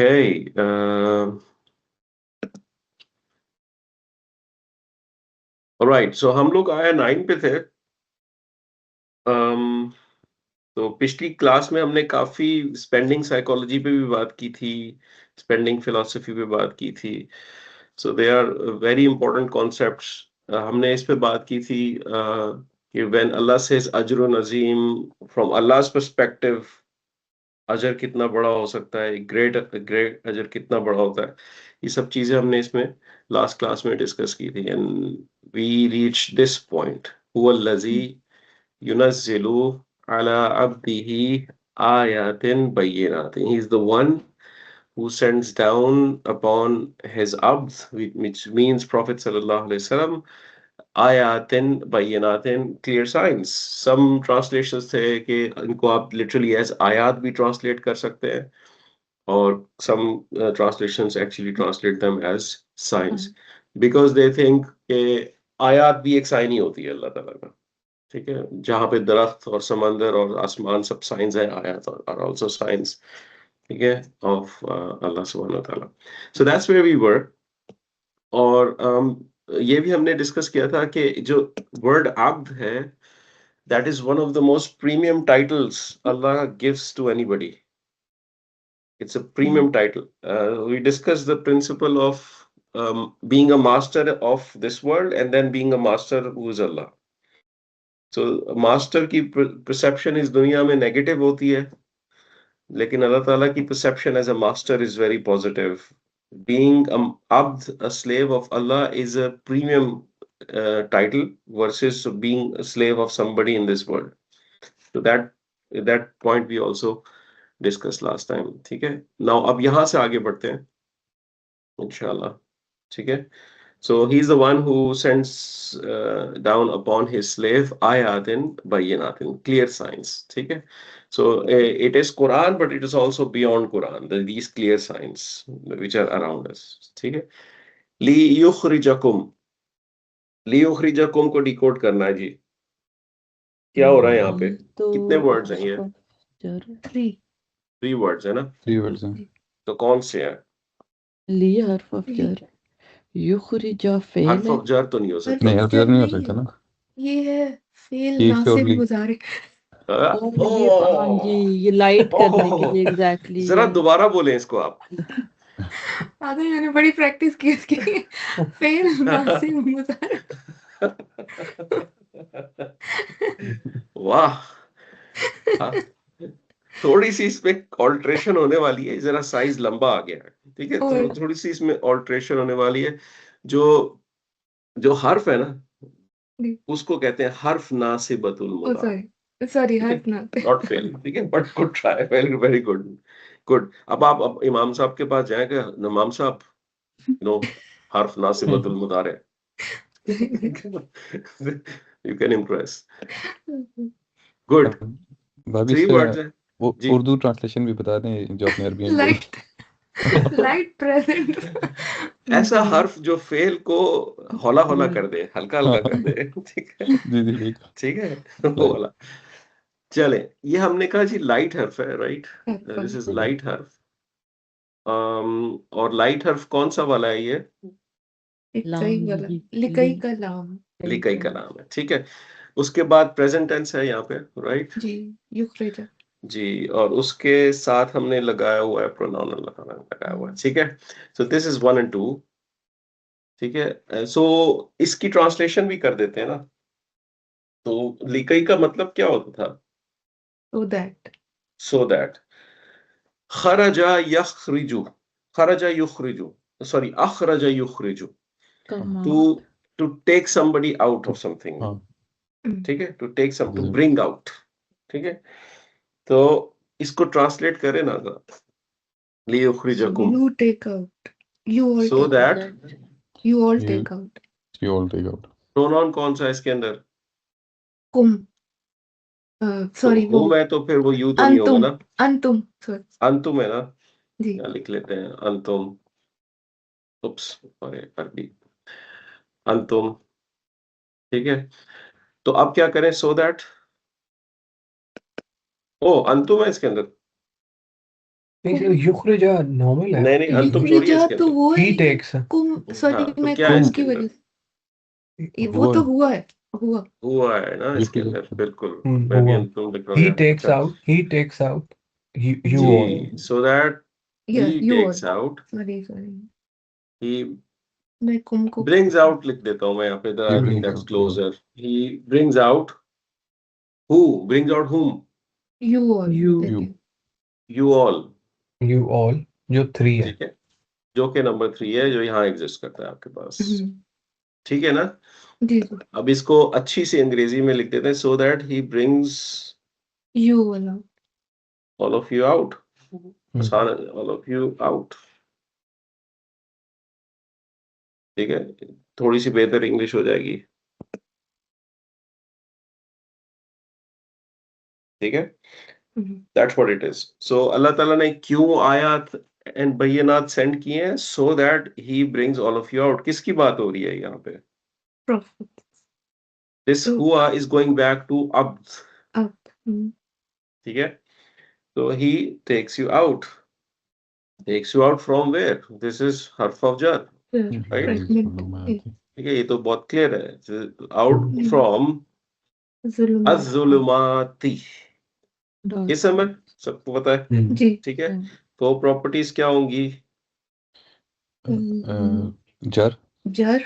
Okay. Right, सो हम लोग आया 9 पे थे। तो पिछली क्लास में हमने काफी स्पेंडिंग साइकोलॉजी पे भी बात की थी, स्पेंडिंग फिलॉसफी पे बात की थी। So they are very important concepts. हमने इस पे बात की थी कि व्हेन अल्लाह सेज अजरुन अजीम, फ्रॉम अल्लाह's पर्सपेक्टिव अजर कितना बड़ा हो सकता है, ग्रेट ग्रेट अजर कितना बड़ा होता है। ये सब चीजें हमने इसमें लास्ट क्लास में डिस्कस की थी and we reach this point, हुवल्लज़ी युनज़्ज़िलु अला अब्दिही आयातिन बय्यिनातिन। He is the one who sends down upon his abd, which means Prophet sallallahu alaihi wasallam, ayatin bayyinatin, clear signs. Some translations थे कि इनको आप literally as आयात भी translate कर सकते हैं, और some translations actually translate them as signs because they think कि आयात भी एक साइन ही होती है अल्लाह ताला का। ठीक है, जहाँ पे दरख्त और समंदर और आसमान सब साइंस है, आयात आर आल्सो साइंस, ठीक है, ऑफ अल्लाह सुब्हानहू व तआला। So that's where we were. और ये भी हमने डिस्कस किया था कि जो वर्ड अब्द है, that is one of the most premium titles Allah gives to anybody. It's a premium title. We discussed the principle of being a master of this world and then being a master who is Allah. So master की perception इस दुनिया में negative होती है, लेकिन अल्लाह ताला की perception as a master is very positive. Being abd, a slave of Allah, is a premium title versus being a slave of somebody in this world. So that point we also discussed last time. ठीक है, now अब यहाँ से आगे बढ़ते हैं इंशाल्लाह। ठीक है, so he is the one who sends down upon his slave ayatin bayyinatin, clear signs. ठीक है, so it is Quran but it is also beyond Quran, these clear signs which are around us. ठीक है, li yukhrijakum, li yukhrijakum को decode करना है जी। क्या हो रहा है यहाँ पे? तो कितने वर्ड्स हैं ये? थ्री 3 वर्ड्स है ना? 3 वर्ड्स हैं। तो कौन से हैं? ली हर्फ ऑफ जर, युखरिजा फेल हर्फ है। ऑफ जर तो नहीं हो सकता। नहीं, हर्फ जर नहीं हो सकता ना। ये है फेल ही नासिब प्योरली मुजारे। ये लाइट करने के लिए एग्जैक्टली। जरा दोबारा बोलें इसको आप। आगे मैंने बड़ी प्रैक्टिस की इसकी। फेल नासिब मुजारे। वाह, हाँ, थोड़ी सी इसमें ऑल्ट्रेशन होने वाली है, जरा साइज लंबा आ गया है। ठीक है, थोड़ी सी इसमें ऑल्ट्रेशन होने वाली है। जो जो हर्फ है ना, उसको कहते हैं हर्फ नासिबतुल मुदार। सॉरी हर्फ ना नॉट फेल, ठीक है, but good try, very very good, good. अब इमाम साहब के पास जाएंगे, इमाम साहब, हर्फ नासिबतुल मुदार है। You can impress. गुड, भाभी 3 इसका वर्ड्स है वो जी। उर्दू ट्रांसलेशन भी बता दें जो आपने अरबी में बोला। Light present. ऐसा हर्फ जो फेल को हौला हौला कर दे, हल्का हल्का कर दे। ठीक है, जी जी ठीक। ठीक है, वो वाला। चले, ये हमने कहा जी लाइट हर्फ है, राइट? दिस इज लाइट हर्फ। और लाइट हर्फ कौन सा वाला है ये? लिकई का लाम। लिकई का नाम है, ठीक है। उसके बाद प्रेजेंट टेंस है यहाँ पे, राइट जी, युखरिजा जी, और उसके साथ हमने लगाया हुआ है प्रोनाउन अल्लाह ताला ने लगाया हुआ है, ठीक है। सो दिस इज 1 and 2, ठीक है। सो इसकी ट्रांसलेशन भी कर देते हैं ना। तो लिकई का मतलब क्या होता था? सो दैट खरजा यखरिजु, खरजा युखरिजु, सॉरी अखरजा युखरिजु, to take somebody out of something. हाँ ठीक है, to take some, to bring out. ठीक है, तो इसको ट्रांसलेट करें ना, लियुखरिजकुम, you take out, you all so that you all take out. You all take out. Pronoun कौन सा है इसके अंदर? कुम, सॉरी वो हुम है, तो फिर वो यू तो नहीं होगा ना। अंतुम, सॉरी अंतुम है ना, जी। यहाँ लिख लेते हैं अंतुम। उप्स, अरे अरबी, अंतुम। ठीक है, तो अब क्या करें? सो दैट, ओ अंतुम है इसके अंदर। नहीं, युखरिजा नॉर्मल है। नहीं नहीं अंतुम थोड़ी है युखरिजा इसके तो अंदर। वो है, ही लेकिन टेक्स कुम सॉरी हाँ तो मैं क्या है कुम इसके की अंदर? वजह से वो हुआ तो हुआ है, हुआ। हुआ है ना इसके युखरिजा अंदर, बिल्कुल। मैं भी हुआ। अंतुम लिख रहा हूँ ही यहाँ पे। टेक्स अच्छा out, he takes out you all. जी, so that या he you takes all, out, sorry sorry, he मैं कुम को brings out लिख देता हूँ मैं यहाँ पे, He I think brings that's out, closer. He brings out who? Brings out whom? You all You. you. You all. You all जो 3 है। ठीक है, जो कि नंबर 3 है, जो यहाँ एग्जिस्ट करता है आपके पास। ठीक है ना? जी जी, अब इसको अच्छी सी अंग्रेजी में लिख देते हैं, so that he brings you all out. all of you out. आसान है, all of you out. ठीक है, थोड़ी सी बेहतर इंग्लिश हो जाएगी। ठीक है, that's what it is. So Allah ताला ने क्यों आयत एंड बय्यनात सेंड किए हैं? So that he brings all of you out. किसकी बात हो रही है यहाँ पे? प्रॉफिट दिस हुआ इज गोइंग बैक टू अब्द। अप। ठीक है, तो he takes you out. Takes you out from where? This is हर्फ ऑफ जर, राइट? ठीक है, ये तो बहुत क्लियर है। Out from अज़्ज़ुलुमाती। ये समझ सबको पता है? जी ठीक है, तो प्रॉपर्टीज क्या होंगी? Jar, जर,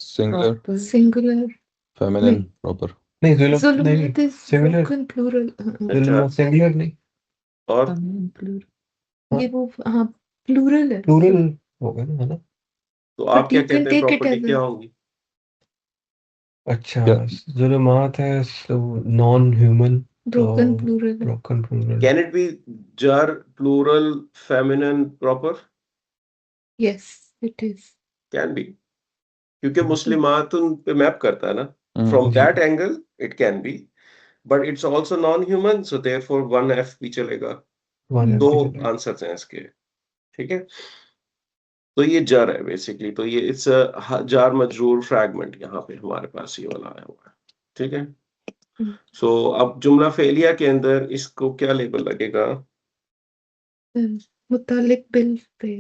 singular, Proper. Singular, feminine, proper. नहीं जुल्म नहीं, ज़ुल्मात इज सिंगुलर। Broken plural. जुल्म सिंगुलर नहीं, और Feminine plural. ये वो हाँ प्लूरल है, प्लूरल होगा ना, है ना? तो आप But क्या you can कहते हैं take it प्रॉपर्टी as क्या a- होंगी? अच्छा, क्या? जुल्मात है नॉन ह्यूमन, ब्रोकन प्लूरल है। Broken plural. Can it be जर plural feminine proper? Yes, it is. Can be, क्योंकि मुस्लिमात उन पे मैप करता है ना। फ्रॉम जी। That angle it can be, but it's also non human, so therefore 1F भी चलेगा। वन दो एफ आंसर्स हैं इसके। ठीक है, तो ये जर है बेसिकली। तो ये इट्स जार मजरूर फ्रैगमेंट यहाँ पे हमारे पास ये वाला आया हुआ है। ठीक है, सो अब जुमला फेलिया के अंदर इसको क्या लेबल लगेगा? मुतालिक बिल फेल।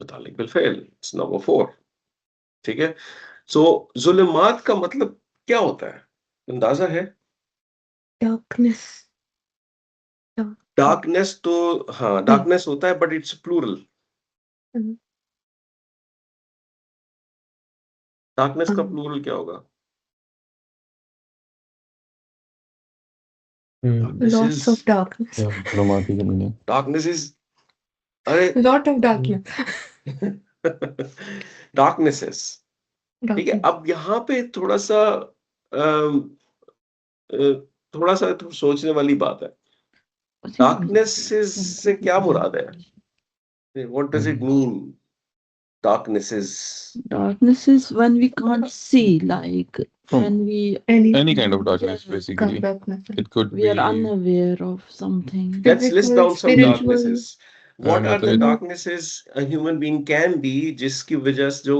मुतालिक बिल फेल, इट्स नंबर 4। ठीक है, सो जुल्मात का मतलब क्या होता है, अंदाजा है? डार्कनेस। डार्कनेस तो हाँ, डार्कनेस होता है, बट इट्स प्लूरल। डार्कनेस का प्लूरल क्या होगा? Lots of darkness. क्या जुल्माती का मीनिंग? डार्कनेस इज, अरे Lot of darkness. डार्कनेसेस। ठीक है, Darkness. अब यहाँ पे थोड़ा सा तो सोचने वाली बात है। डार्कनेस से क्या मुराद है? What does it mean? Darkness is Darkness is when we can't see, like when we Any kind of darkness, basically. Darkness. It could we be. are unaware of something. let's list down some Spiritual. darknesses. What are the मतलब- darknesses a human being can be जिसकी वजह से जो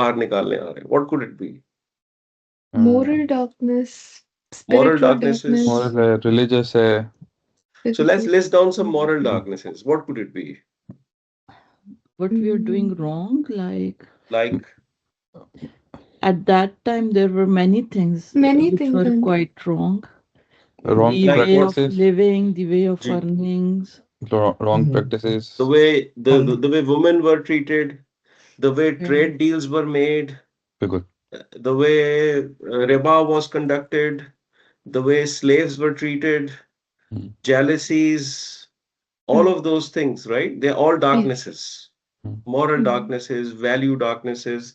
बाहर निकालने आ रहे हैं? What could it be? Moral darkness. Moral Spiritual darkness is- moral है, religious है. So let's list down some moral darknesses. What could it be? What we are doing wrong, like Like at that time there were many things Many which things were and- quite wrong. Wrong The way of practices. living, the way of ji. earnings. Wrong practices. the way the way women were treated, the way trade deals were made, बिल्कुल. the way riba was conducted, the way slaves were treated, jealousies, all of those things, right? They're all darknesses. Moral darknesses, value darknesses,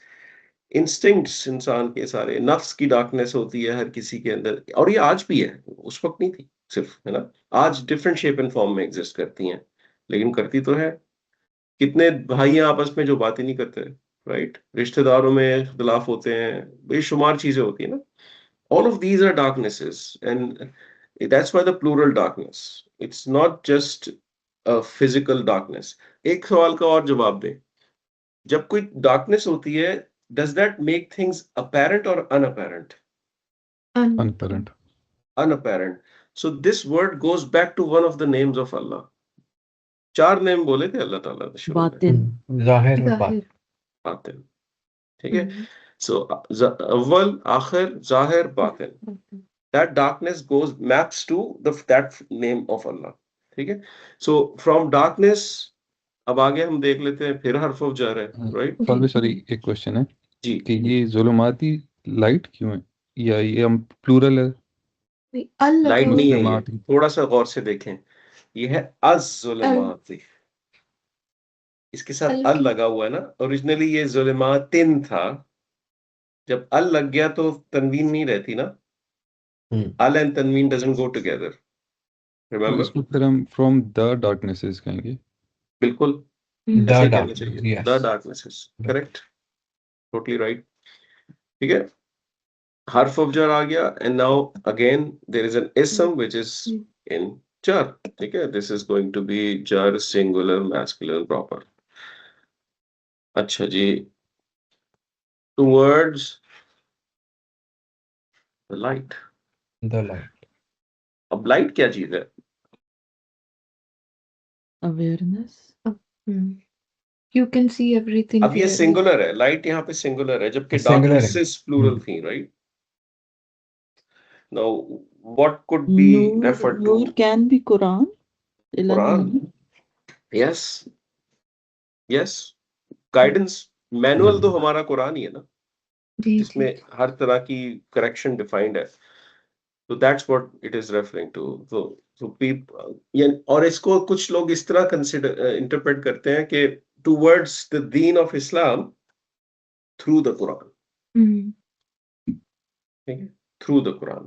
instincts इंसान के सारे, नफ्स की darkness होती है हर किसी के अंदर, और ये आज भी है, उस वक्त नहीं थी सिर्फ, है ना? आज डिफरेंट शेप एंड फॉर्म में एग्जिस्ट करती हैं, लेकिन करती तो है। कितने भाई हैं आपस में जो बातें नहीं करते, राइट? रिश्तेदारों में इख्तिलाफ होते हैं, बेशुमार चीजें होती है ना। All of these are darknesses, and that's why the plural darkness. It's not just a physical darkness. एक सवाल का और जवाब दें, जब कोई darkness होती है, does that make things apparent or unapparent? Unapparent. Unapparent. So this word goes back to one of the names of Allah. 4 name बोले थे अल्लाह ताला ने शुरू में, बातिन, जाहिर और बात जाहिर बातिन, ठीक है। सो अव्वल, आखिर, जाहिर, बातिन, that darkness goes maps to that name of Allah, ठीक है। so from darkness, अब आगे हम देख लेते हैं, फिर हर्फ ऑफ जर है, राइट। सॉरी एक क्वेश्चन है जी, कि ये जुलुमाती लाइट क्यों है, या ये हम प्लूरल है? लाइट नहीं है ये, जुलुमाती। थोड़ा सा गौर से देखें, ये है अज़-ज़ुलुमाती, इसके साथ अल लगा हुआ है ना, ओरिजिनली ये ज़ुलुमातिन था, जब अल लग गया तो तनवीन नहीं रहती ना, अल एंड तनवीन डजंट गो टुगेदर, तो रिमेंबर। इसको फिर हम फ्रॉम द डार्कनेसेस कहेंगे। बिल्कुल द ऐसे ही कहना डार्कनेस, चाहिए, yes, the darknesses, correct, totally right, ठीक है। हर्फ ऑफ जर आ गया, and now again there is an इसम व्हिच इज इन जर, ठीक है। This is going to be जर सिंगुलर मैस्कुलिन प्रॉपर। अच्छा जी, towards the light. The light, अब लाइट क्या चीज है? awareness, You can see everything अब ये clearly. सिंगुलर है, लाइट यहाँ पे सिंगुलर है, जबकि Singular है। डार्कनेसेस प्लूरल थी, right. Now what could be referred to? Noor can be Quran. Quran, yes, yes, guidance manual तो हमारा कुरान ही है ना, जी, जिसमें जी। हर तरह की करेक्शन डिफाइंड है, तो that's what it is referring to. तो पीपल, और इसको कुछ लोग इस तरह कंसिडर इंटरप्रेट करते हैं कि towards the Deen of Islam through the Quran, ठीक है, थ्रू द कुरान,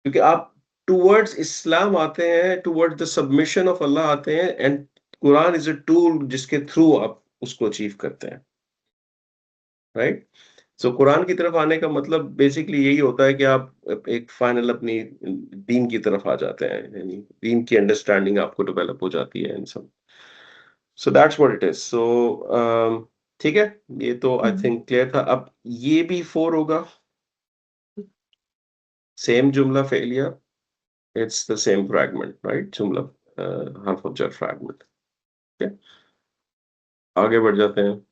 क्योंकि आप टुवर्ड्स इस्लाम आते हैं, टुवर्ड्स द सबमिशन ऑफ अल्लाह आते हैं, and Quran is a tool जिसके थ्रू आप उसको अचीव करते हैं, राइट। सो कुरान की तरफ आने का मतलब बेसिकली यही होता है कि आप एक फाइनल अपनी दीन की तरफ आ जाते हैं, यानी दीन की अंडरस्टैंडिंग आपको डेवलप हो जाती है इन सब। So that's what it is. So ठीक है, ये तो आई थिंक क्लियर था। अब ये भी 4 होगा, सेम जुमला failure, it's the same fragment, right, जुमला हर्फ ऑफ जर फ्रैगमेंट, ठीक है। आगे बढ़ जाते हैं,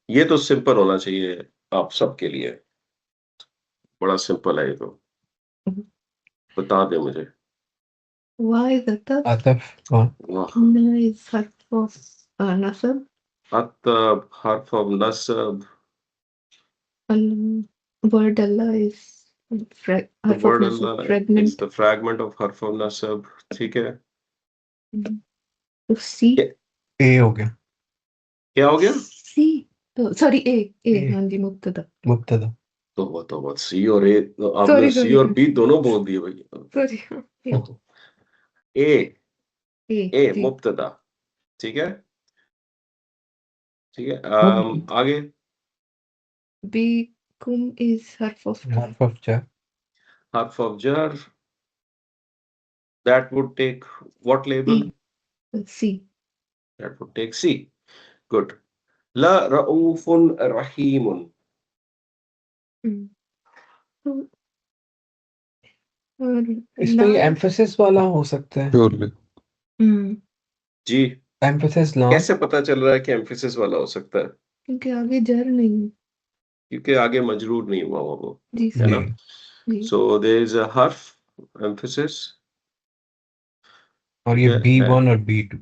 ये तो सिंपल होना चाहिए आप सबके लिए, बड़ा सिंपल है ये तो, बता दे मुझे। Why is that? आतफ कौन? वाह, No, is harf of nasab. अतब, हर्फ of नस्ब, Word Allah is the harf of word nasab, Allah is fragment. the fragment of harf of nasab, ठीक है। So C. ए हो गया, क्या हो गया? C. Oh, sorry, A. A. हाँ जी, मुब्तदा. मुब्तदा, तो सी और ए, आपने Sorry, सी sorry. और बी दोनों बोल दिए भैया। Sorry. A, A. जी. मुब्तदा, ठीक है, ठीक है। आगे Bikum is harf of हर्फ ऑफ जर, harf of jar, that would take what label? C. That would take C. Good. La ra'ufun rahimun. इसमें ये एम्फेसिस वाला हो सकता है, प्योरली जी, एम्फेसिस लाम, कैसे पता चल रहा है कि एम्फेसिस वाला हो सकता है? क्योंकि आगे जर नहीं है। क्योंकि आगे मजरूर नहीं हुआ वो, जी है ना। जी। So there is a harf emphasis, और ये ठीक है, B1 और B2,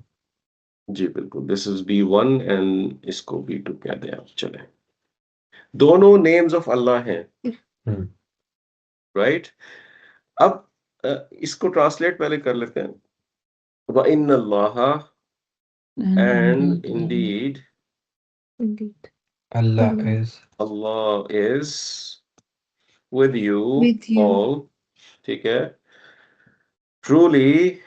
जी बिल्कुल, दिस इज B1 एंड इसको B2 कहते हैं आप। चले, दोनों नेम्स ऑफ अल्लाह हैं, राइट। अब इसको ट्रांसलेट पहले कर लेते हैं। व इन्नल्लाह, and indeed Indeed. Allah is, Allah is with you, With you. all, ठीक है। Truly,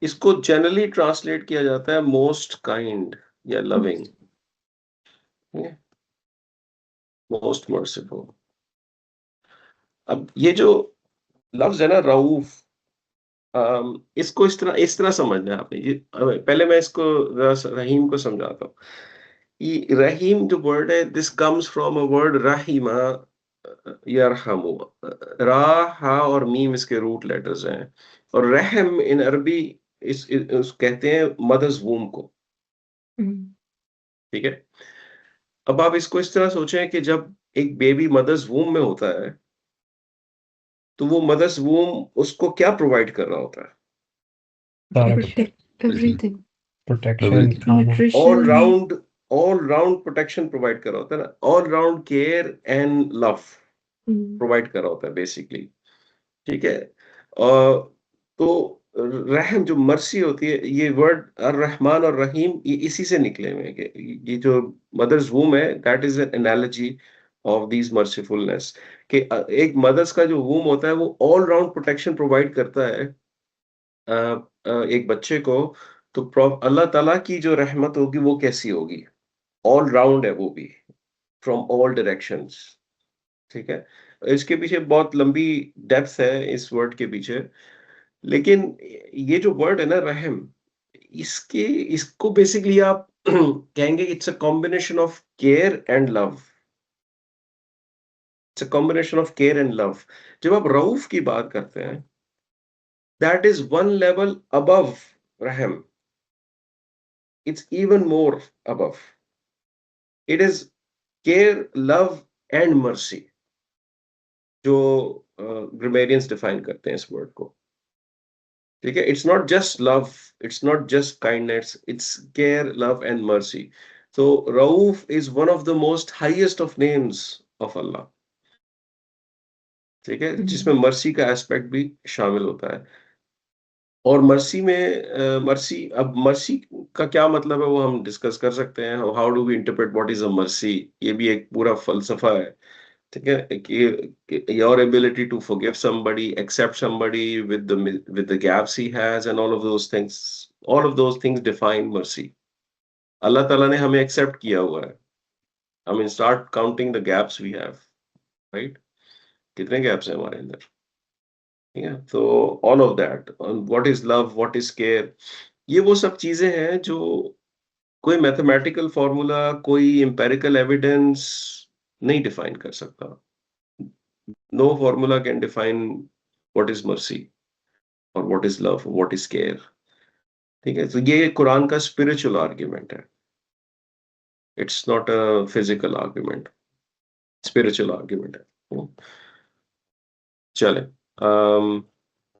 इसको जनरली ट्रांसलेट किया जाता है मोस्ट काइंड या लविंग, मोस्ट मर्सीफुल। अब ये जो लफ्ज है ना रऊफ, इसको इस तरह समझना है आपने। ये पहले मैं इसको रहीम को समझाता हूँ। ये रहीम जो वर्ड है, this comes from a word रहीमा यरहमु। रा, हा और मीम इसके रूट लेटर्स हैं। और रहम इन अरबी इस कहते हैं मदर्स वूम को, ठीक है। अब आप इसको इस तरह सोचें कि जब एक बेबी मदर्स वूम में होता है, तो वो मदर्स वूम उसको क्या प्रोवाइड कर रहा होता है? सारा प्रोटेक्ट एवरीथिंग, प्रोटेक्शन, Everything. खाना, nutrition, all round protection provide कर रहा होता है ना, all round care and love provide कर रहा होता है बेसिकली, ठीक है। तो रहम जो मर्सी होती है, ये वर्ड अर्रहमान और रहीम ये इसी से निकले हुए हैं कि ये जो मदर्स वूम है, that is an analogy of these mercifulness, कि एक मदर्स का जो वूम होता है वो ऑल राउंड प्रोटेक्शन प्रोवाइड करता है एक बच्चे को। तो अल्लाह ताला की जो रहमत होगी वो कैसी होगी? ऑल राउंड है वो भी, फ्रॉम ऑल डायरेक्शंस, ठीक है। इसके पीछे बहुत लंबी डेप्थ है इस वर्ड के पीछे, लेकिन ये जो वर्ड है ना रहम, इसको बेसिकली आप कहेंगे it's a combination of care and love, it's a combination of care and love. जब आप रऊफ की बात करते हैं, that is one level above रहम, it's even more above. It is care, love and mercy जो ग्रामेरियंस डिफाइन करते हैं इस वर्ड को, ठीक है। It's not just love, it's not just kindness, it's care, love and mercy. तो रऊफ is one of the most highest of names of Allah, ठीक है, जिसमें मर्सी का एस्पेक्ट भी शामिल होता है। और मर्सी में मर्सी, अब मर्सी का क्या मतलब है वो हम डिस्कस कर सकते हैं। How do we interpret what is a mercy, ये भी एक पूरा फलसफा है, ठीक है, कि your ability to forgive somebody, accept somebody with the gaps he has and all of those things define mercy. Allah ताला ने हमें एक्सेप्ट किया हुआ है। I mean start counting the gaps we have, right, कितने गैप्स हैं हमारे अंदर, ठीक है। तो all of that, what is love, what is care, ये वो सब चीजें हैं जो कोई मैथमेटिकल फॉर्मूला, कोई एम्पिरिकल एविडेंस नहीं डिफाइन कर सकता। No formula can define what is mercy और what is love, what is care, ठीक है। तो ये कुरान का स्पिरिचुअल आर्ग्यूमेंट है, it's not a physical argument, spiritual argument है। चले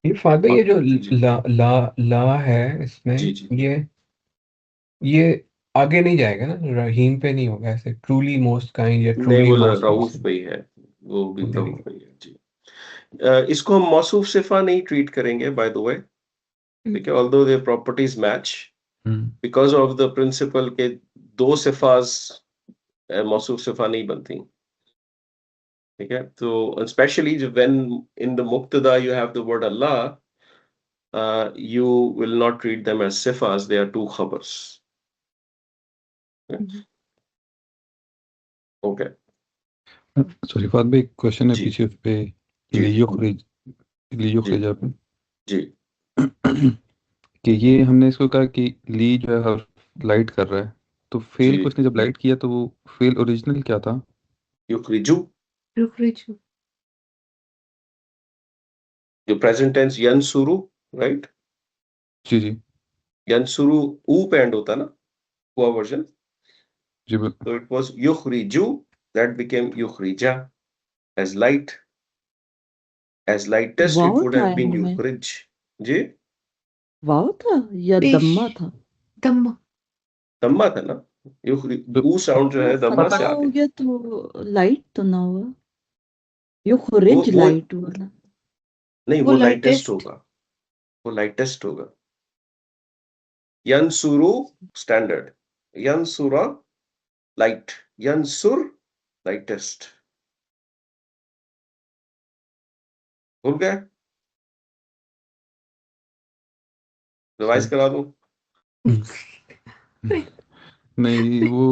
ये फादर, ये जो जी ला है इसमें, जी जी ये आगे नहीं जाएगा ना, रहीम पे नहीं होगा ऐसे, ट्रूली मोस्ट काइंड या नहीं, ट्रूली वो मोस्ट रऊफ मर्सी? पे ही है, वो भी वो भी नहीं। रऊफ पे ही है जी। इसको हम मौसूफ सिफा नहीं ट्रीट करेंगे बाय द वे, ठीक है, although there properties match, because of the principal के दो सिफास मौसूफ सिफा नहीं बनती, ठीक है। तो specially when in the मुक्तदा you have the word Allah, you will not treat them as sifas, they are two khabars, okay। Sorry Fahd भाई, question है जी पीछे उस पे, जी लियुखरिज जी लियुखरिजा पे, जी कि ये हमने इसको कहा कि ली जो है हर लाइट कर रहा है, तो फेल जी को उसने जब लाइट किया तो वो फेल ओरिजिनल क्या था? युखरिजु, रुखरिजु, जो प्रेजेंट टेंस यंसुरु, राइट, जी जी यंसुरु ऊ पे एंड होता ना, हुआ वर्जन, जी बिल्कुल। so it was yukhriju, that became yukhrija, as lightest it wow would था have been इनमें, yukhrij जी। वाव था या पेश, दम्मा था? दम्मा, दम्मा था ना, युखरी तो ऊ साउंड जो वो है दम्मा से फतहा आ हो गया, गया तो लाइट तो ना हुआ, वो युखरिज वो लाइट वाला। नहीं, वो वो लाइटेस्ट लाइटेस्ट, होगा, वो लाइटेस्ट होगा। यंसुरु स्टैंडर्ड, यंसुरा लाइट, यंसुर लाइटेस्ट, भूल गए, रिवाइज करा दूं? नहीं, वो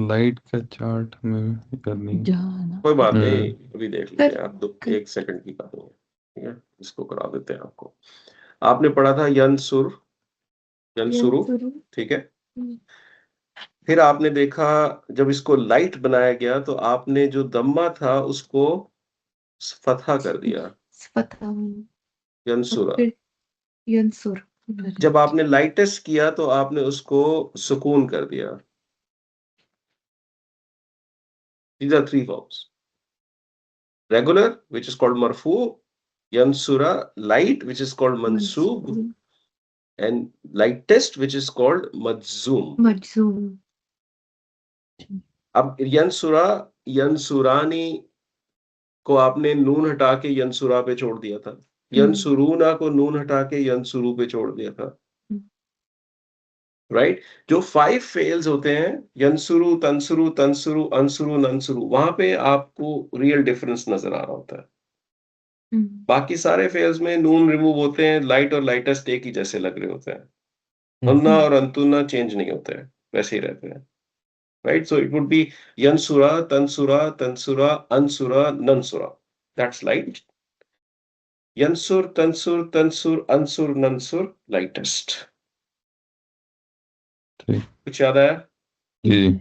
लाइट का चार्ट में याद नहीं। जाना कोई बात नहीं, अभी देख लेते सर, हैं, आप दो एक सेकंड की बात है, ठीक है, इसको करा देते हैं आपको। आपने पढ़ा था यंसुर, यंसुरु, यंसुरु, ठीक है। फिर आपने देखा जब इसको लाइट बनाया गया तो आपने जो दम्मा था उसको फतहा कर दिया, फतहा, यंसुरा, फिर यंसुर जब आपने लाइटेस्ट किया तो आपने उसको सुकून कर दिया. These are three forms. Regular, which is called marfu, yansura, light, which is called mansub, and lightest, which is called majzoom. मजजूम अब यंसुरानी को आपने नून हटा के यंसुरा पे छोड़ दिया था. यंसुरूना को नून हटा के यंसुरू पे छोड़ दिया था. राइट? जो 5 फेल्स होते हैं, यंसुरू, तंसुरू, तंसुरू, अंसुरू, नंसुरू, वहां पे आपको रियल डिफरेंस नजर आ रहा होता है. बाकी सारे फेल्स में नून रिमूव होते हैं, लाइट और लाइटेस्ट एक ही जैसे लग रहे होते हैं. अन्ना और अंतुना चेंज नहीं होते हैं, वैसे ही रहते हैं. Right? So it would be यंसुरा, तंसुरा, तंसुरा, अंसुरा, नंसुरा. That's light. यंसुर, तंसुर, तंसुर, अंसुर, नंसुर, लाइटेस्ट. ठीक. कुछ याद आया? जी.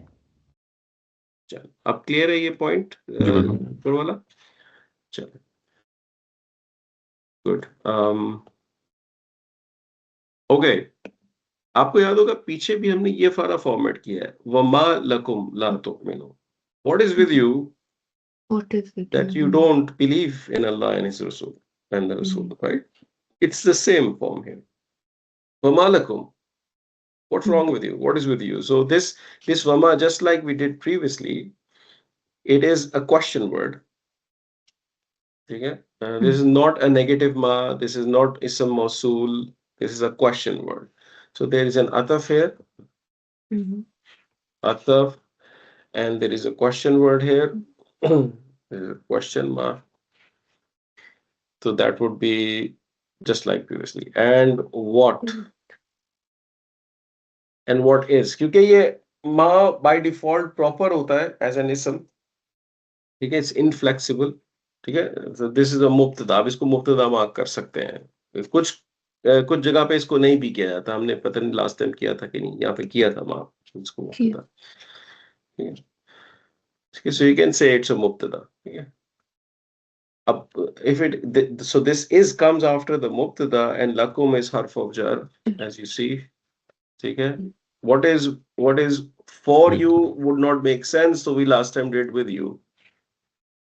चलो, अब क्लियर है ये पॉइंट जी, बिल्कुल. ऊपर वाला? चलो, गुड. ओके, आपको याद होगा पीछे भी हमने ये सारा फॉर्मेट किया है. वमा लकुम ला तुमिनु. What is with you What is it? that you don't believe in Allah and His Rasul and the Rasul, right? It's the same form here. Wama lakum. What's wrong with you? What is with you? So this wama, just like we did previously, it is a question word. Okay? This is not a negative ma. This is not ism mausul. This is a question word. So there is an ataf here. Ataf, and there is a question word here. There is a question mark. So that would be just like previously. And what? And what is? क्योंकि ये ma by default proper होता है as an ism. ठीक है? It's inflexible. ठीक है? So this is a मुब्तदा. अब इसको मुब्तदा मार्क कर सकते हैं. कुछ जगह पे इसको नहीं भी किया जाता. हमने पता नहीं लास्ट टाइम किया था कि नहीं. यहाँ पे किया था मार्क इसको मुब्तदा. ठीक है? So you can say it's a mubtada. Yeah. If it so this is comes after the mubtada and lakum is harf of jar, as you see. Okay. What is for you would not make sense, so we last time did with you,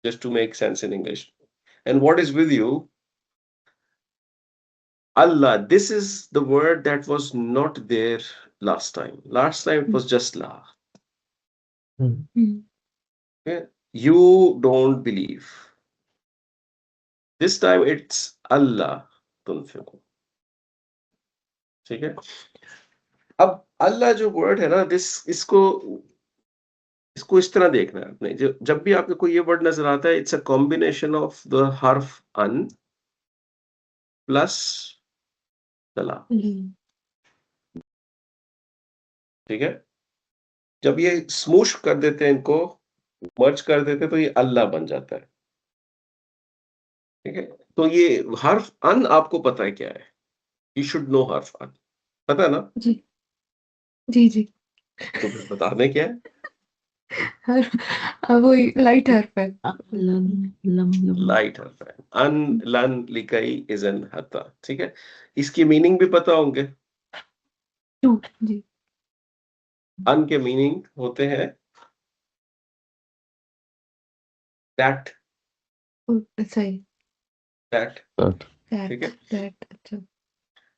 just to make sense in English. And what is with you? Allah. This is the word that was not there last time. Last time it was just la. Okay. You don't believe. This time it's Allah tunfiqu. ठीक है? अब अल्लाह जो word है ना, इसको इस तरह देखना है आपने. जब भी आपको कोई ये वर्ड नजर आता है, it's a combination of the हर्फ अन प्लस तला. ठीक है? जब ये स्मूश कर देते हैं, इनको मर्ज कर देते हैं, तो ये अल्लाह बन जाता है. ठीक है? तो ये हर्फ अन आपको पता है क्या है? You should know हर्फ अन. पता है ना? जी जी जी. तो फिर बताने क्या है? वो लाइट हर्फ है. लाइट हर्फ है. अन, लन, लिकई, इज़न, हता. ठीक है? इसकी मीनिंग भी पता होंगे. जी. अन के मीनिंग होते हैं दैट. सही. दैट. ठीक है? दैट. अच्छा.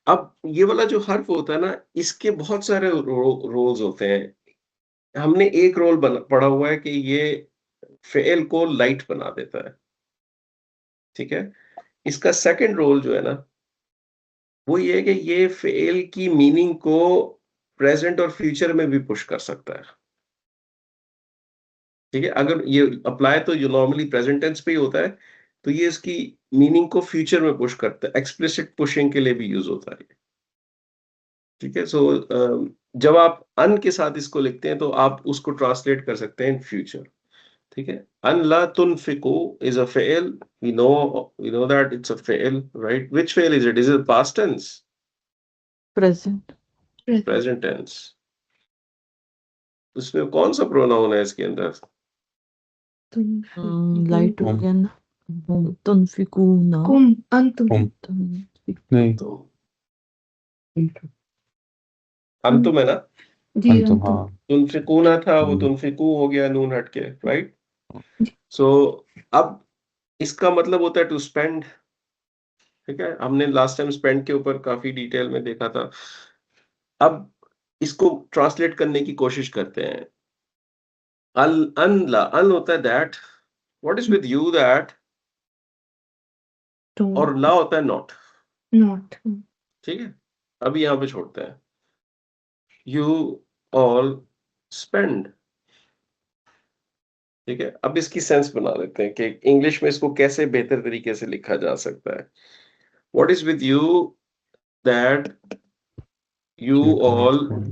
अब ये वाला जो हर्फ होता है ना, इसके बहुत सारे रोल्स होते हैं. हमने एक रोल पढ़ा हुआ है कि ये फेल को लाइट बना देता है. ठीक है? इसका सेकंड रोल जो है ना, वो ये है कि ये फेल की मीनिंग को प्रेजेंट और फ्यूचर में भी पुश कर सकता है. ठीक है? अगर ये अप्लाई तो ये नॉर्मली प्रेजेंट टेंस पे ही होता है, तो ये इसकी मीनिंग को फ्यूचर में पुश करता है. एक्सप्लिसिट पुशिंग के लिए भी यूज होता है. ठीक है? सो जब आप अन के साथ इसको लिखते हैं, तो आप उसको ट्रांसलेट कर सकते हैं इन फ्यूचर. ठीक है? अन ला तुनफिकू is a fail. We know that it's a fail, right? Which fail is it? Is it past tense? Present tense. उसमें कौन सा प्रोनाउन है इसके अंदर? लाइट हो गया ना. तुनफिकूना. नहीं. तो अंतुम है ना, जी अंतुम, अंतुम। हाँ। तुनफिकूना था वो हम्म। तुनफिकू हो गया नून हट के, राइट। जी। सो अब इसका मतलब होता है टू स्पेंड, ठीक है। हमने लास्ट टाइम स्पेंड के ऊपर काफी डिटेल में देखा था। अब इसको ट्रांसलेट करने की कोशिश करते हैं। अल अन अन होता है that, what is with you that, तो और ला होता है नॉट, नॉट। ठीक है। अभी यहाँ पे छोड़ते हैं, यू ऑल स्पेंड, ठीक है। अब इसकी सेंस बना लेते हैं कि इंग्लिश में इसको कैसे बेहतर तरीके से लिखा जा सकता है। What is with you that you You don't all, spend.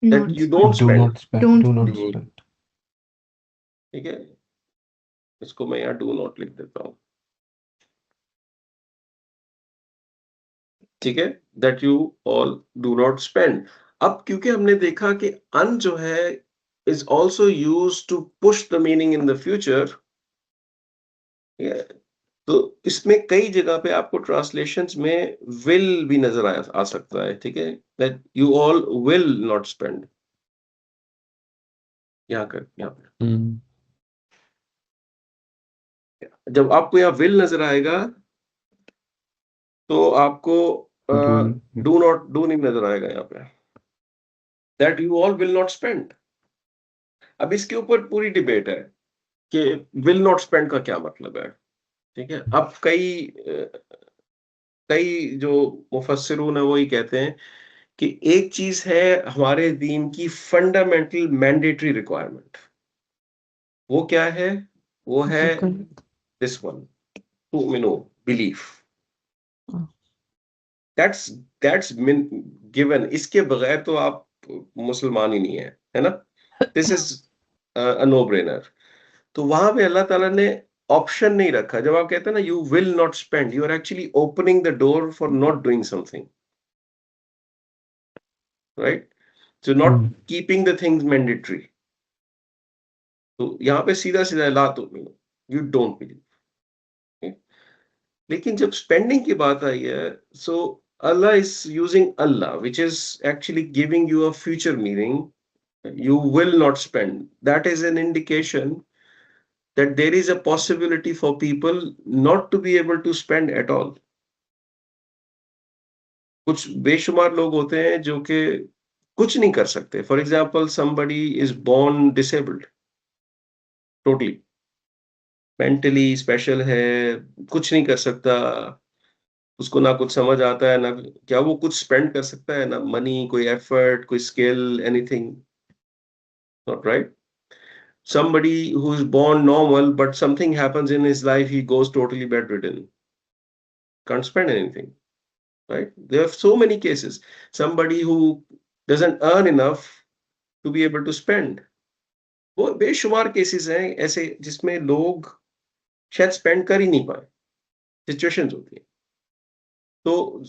That not you don't Do spend, not spend. Don't Do not spend. spend. ठीक है। इसको मैं यहाँ डू नॉट लिख देता हूँ, ठीक है। That you all do not spend. अब क्योंकि हमने देखा कि अन जो है is also use to push the meaning in the future, तो इसमें कई जगह पे आपको ट्रांसलेशंस में विल भी नजर आ सकता है, ठीक है। That you all will not spend, यहाँ पे हम्म। जब आपको यहाँ विल नजर आएगा तो आपको Do. डू नहीं नजर आएगा यहाँ पे, that you all will not spend. अब इसके ऊपर पूरी डिबेट है कि विल नॉट स्पेंड का क्या मतलब है, ठीक है। अब कई जो मुफस्सिरून है वो ही कहते हैं कि एक चीज है हमारे दीन की फंडामेंटल मैंडेटरी रिक्वायरमेंट, वो क्या है, वो है this one, to belief, that's that's given. इसके बगैर तो आप मुसलमान ही नहीं है ना। This is a no brainer. तो वहां पे अल्लाह ताला ने ऑप्शन नहीं रखा। जब आप कहते हैं ना you will not spend, you are actually opening the door for not doing something, right. So not keeping the things mandatory. तो यहाँ पे सीधा सीधा ला तो यू डोंट बिलीव। लेकिन जब स्पेंडिंग की बात आई है, so Allah is using Allah which is actually giving you a future meaning, you will not spend. That is an indication that there is a possibility for people not to be able to spend at all. कुछ बेशुमार लोग होते हैं जो कि कुछ नहीं कर सकते। For example somebody is born disabled, totally mentally special है, कुछ नहीं कर सकता, उसको ना कुछ समझ आता है ना क्या वो कुछ स्पेंड कर सकता है, ना मनी, कोई एफर्ट, कोई skill, anything, not right. Somebody who is born normal but something happens in his life, he goes totally bedridden, can't spend anything, right. There are so many cases. Somebody who doesn't earn enough to be able to spend, वो बेशुमार cases हैं ऐसे जिसमें लोग शायद spend कर ही नहीं पाए, सिचुएशंस होती हैं। तो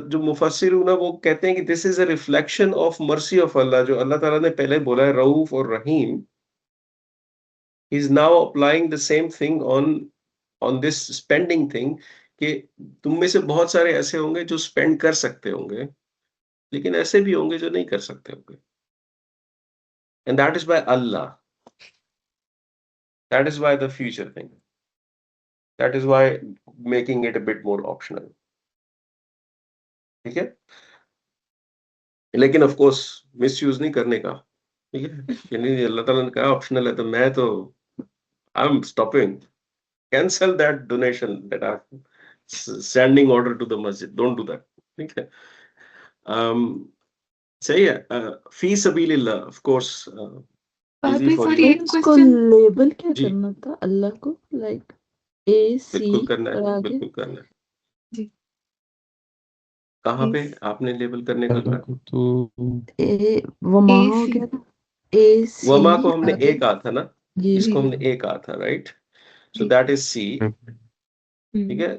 जो मुफस्सिर ना वो कहते हैं कि this is a reflection of mercy of Allah, जो अल्लाह ताला ने पहले बोला है रऊफ और रहीम, is now applying the same thing on this spending thing, कि तुम में से बहुत सारे ऐसे होंगे जो स्पेंड कर सकते होंगे, लेकिन ऐसे भी होंगे जो नहीं कर सकते होंगे, and that is by Allah, that is why the future thing, that is why making it a bit more optional, ठीक है। लेकिन ऑफ कोर्स मिसयूज नहीं करने का, ठीक है। कि नहीं अल्लाह ताला ने कहा ऑप्शनल है तो मैं तो I am stopping, cancel that donation that are standing order to the मस्जिद, डोंट डू दैट, ठीक है। सही है। फी सबीलिल्लाह ऑफ कोर्स इजी भाई फॉर सॉरी यू, एक इसको क्वेश्चन। लेबल क्या जी करना था अल्लाह को, लाइक ए सी बिल्कुल करना और है, आगे बिल्कुल करना है। जी कहाँ पे इस आपने लेबल करने को अल्लाह कहा? को तो ए वमा ए हो सी। गया ना, ए वमा को सी हमने आगे ए कहा था ना, ये इसको जी हमने ए कहा था, राइट। सो जी। दैट इज सी, ठीक है।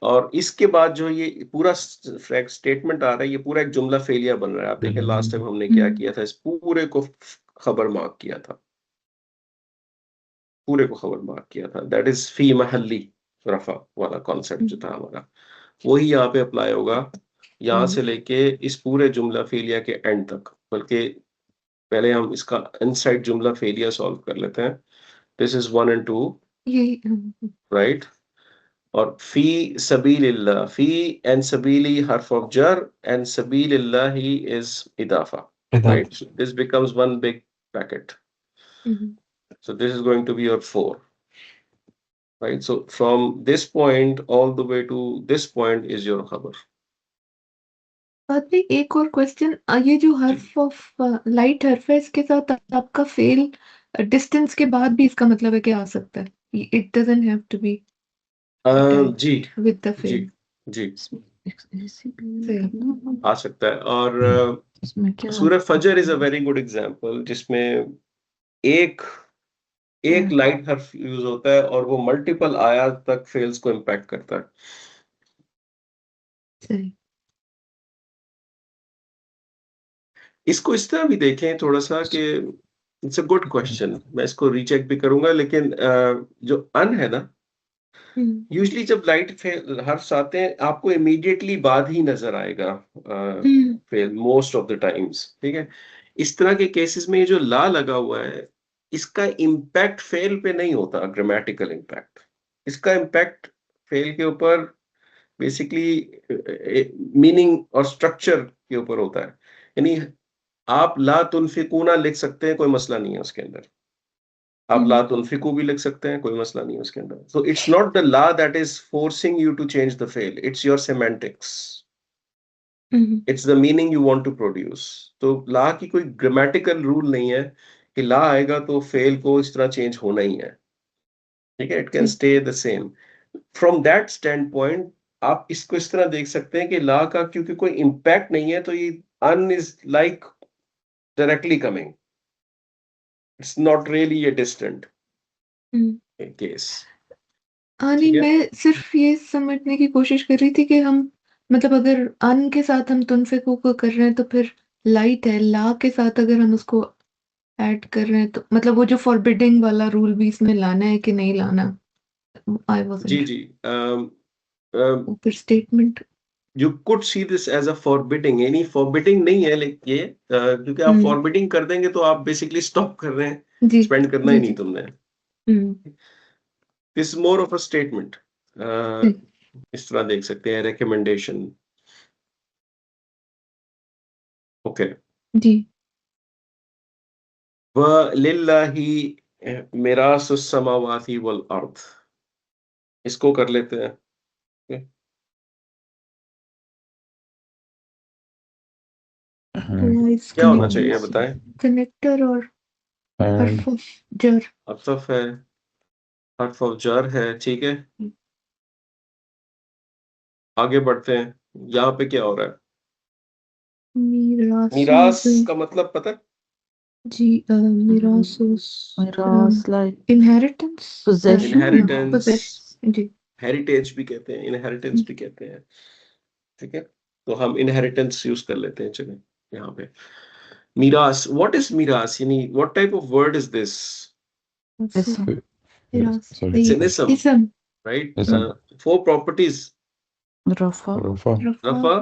और इसके बाद जो ये पूरा स्टेटमेंट आ रहा है, ये पूरा एक जुमला फेलिया बन रहा है। आप देखें लास्ट टाइम हमने क्या किया था, इस पूरे को खबर मार्क किया था, पूरे को खबर मार्क किया था। दैट इज फी महल्ली रफा वाला कॉन्सेप्ट जो था हमारा, वही यहाँ पे अप्लाई होगा। यहाँ से लेके इस पूरे जुमला फेलिया के एंड तक, बल्कि पहले हम इसका इनसाइड जुमला फेलिया सॉल्व कर लेते हैं। दिस इज 1 and 2, यही राइट? और फी सबीलिल्लाह, फी एंड सबीली हर्फ ऑफ जर एंड सबीलिल्लाह ही इज इदाफा, right? So this becomes one big packet. So this is going to be your 4, right? So from this point all the way to this point is your khabar. बाद में एक और question, ये जो हर्फ of light हर्फ है, इसके साथ आपका फेल डिस्टेंस के बाद भी इसका मतलब है कि आ सकता है, it doesn't have to be जी विद द जी फेल। जी ऐसे भी करना आ सकता है। और इसमें क्या सूरह फजर is a very good example, जिसमें एक लाइट हर्फ यूज होता है और वो मल्टीपल आयात तक फेल्स को इम्पैक्ट करता है। सही। इसको इस तरह भी देखें थोड़ा सा कि इट्स अ गुड क्वेश्चन, मैं इसको रीचेक भी करूंगा, लेकिन जो अन है ना, यूजुअली जब लाइट हर्फ्स आते हैं आपको इमीडिएटली बाद ही नजर आएगा fail most of the times, ठीक है? इस तरह के केसेस में ये जो ला लगा हुआ है, इसका इम्पैक्ट फेल पे नहीं होता, ग्रामेटिकल इम्पैक्ट। इसका इम्पैक्ट फेल के ऊपर बेसिकली मीनिंग और स्ट्रक्चर के ऊपर होता है। यानी आप ला तुनफिकूना लिख सकते हैं, कोई मसला नहीं है उसके अंदर। आप ला तुनफिकू भी लिख सकते हैं, कोई मसला नहीं है उसके अंदर। सो इट्स नॉट द ला that is forcing you to change the फेल, it's your semantics, it's the meaning you want to produce. तो ला की कोई ग्रामेटिकल रूल नहीं है कि ला आएगा तो फेल को इस तरह चेंज होना ही है, ठीक है? It can stay the same. From that stand point आप इसको इस तरह देख सकते हैं कि ला का क्योंकि कोई इम्पैक्ट नहीं है, तो ये अन is like directly coming. It's not really a distant case. हाँ, नहीं, ठीक है? मैं सिर्फ ये समझने की कोशिश कर रही थी कि हम मतलब अगर अन के साथ हम तुनफिकू को कर रहे हैं तो फिर लाइट है, ला के साथ अगर हम उसको ऐड कर रहे हैं तो मतलब वो जो फॉरबिडिंग वाला रूल भी इसमें लाना है कि नहीं लाना। आई वाज जी जी फिर statement you could see this as a forbidding, यानी forbidding नहीं है, लेकिन ये क्योंकि आप forbidding कर देंगे तो आप बेसिकली स्टॉप कर रहे हैं, जी स्पेंड करना ही नहीं तुमने। हम्म this is more of a statement, इस तरह देख सकते हैं, रिकमेंडेशन। ओके, जी व लिल्लाही मिरासुस समावाति वल अर्द, इसको कर लेते हैं। क्या होना चाहिए बताएं? कनेक्टर और हर्फ ऑफ जर, अतफ है, हर्फ ऑफ जर है, ठीक है? आगे बढ़ते हैं, यहाँ पे क्या हो रहा है? मीरास का मतलब पता है? जी मिरासुस Miras like inheritance, possession. Inheritance, जी हेरिटेज भी कहते हैं, इनहेरिटेंस भी कहते हैं, ठीक है? तो हम इनहेरिटेंस यूज कर लेते हैं, चलिए यहाँ पे। मीरास, व्हाट इज मीरास, यानी what type of word is this? It's an ism, right? Ism. 4 properties: Rafa, rafa,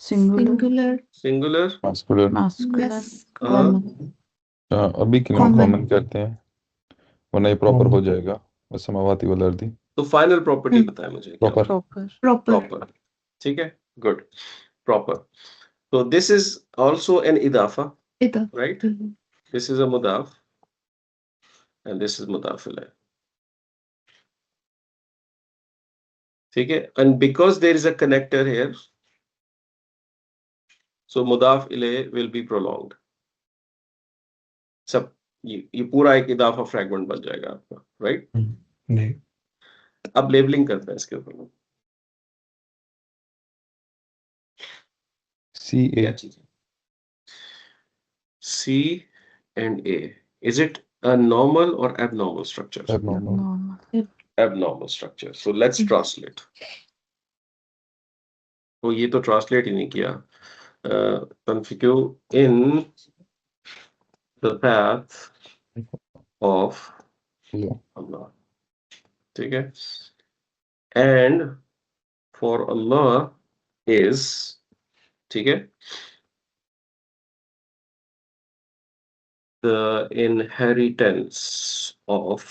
singular, singular, Masculine. masculine, हाँ, common. अभी के लिए Common. कॉमन करते हैं, वरना ये प्रॉपर हो जाएगा, बस समावाती वाला अर्दी तो फाइनल प्रॉपर्टी बताएं मुझे क्या? प्रॉपर। Proper. प्रॉपर, ठीक है, good, proper. So this is also an idafa, इधर right? This is a mudaf and this is mudaf ilayh. ठीक है, and because there is a connector here, so mudaf ilayh will be prolonged. सब ये पूरा एक इदाफा fragment बन जाएगा आपका, राइट? नहीं, अब लेबलिंग करते हैं इसके ऊपर। सी क्या ए चीज है? C and A. Is it a normal or abnormal structure? abnormal. Normal. Abnormal structure. So let's translate. तो ये तो ट्रांसलेट ही नहीं किया। तनफिकु in the path of Yeah. Allah. ठीक है? And for Allah is ठीक है, the inheritance of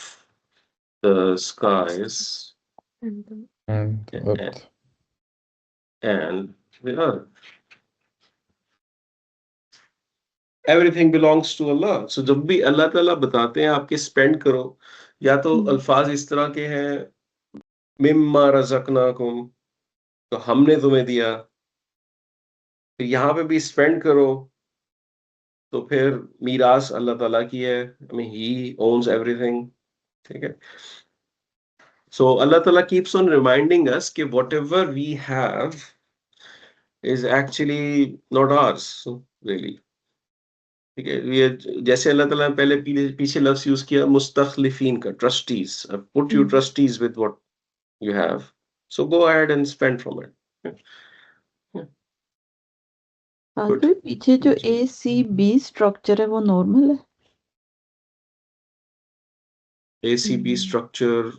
the skies and earth. and the earth. Everything belongs to Allah. So जब भी अल्लाह ताला बताते हैं आपके स्पेंड करो, या तो अल्फाज इस तरह के हैं, मिम्मा रज़क़नाकुम, तो हमने तुम्हें दिया, फिर यहाँ पे भी स्पेंड करो, तो फिर मीरास अल्लाह ताला की है, I mean he owns everything, ठीक है। So Allah Ta'ala keeps on reminding us कि whatever we have is actually not ours, really. ठीक है, ये जैसे अल्लाह ताला ने पहले पीछे लफ्ज यूज किया मुस्तखलिफीन का, trustees, put you trustees with what you have, so go ahead and spend from it. आगे पीछे जो ACB स्ट्रक्चर है वो नॉर्मल है? ACB स्ट्रक्चर,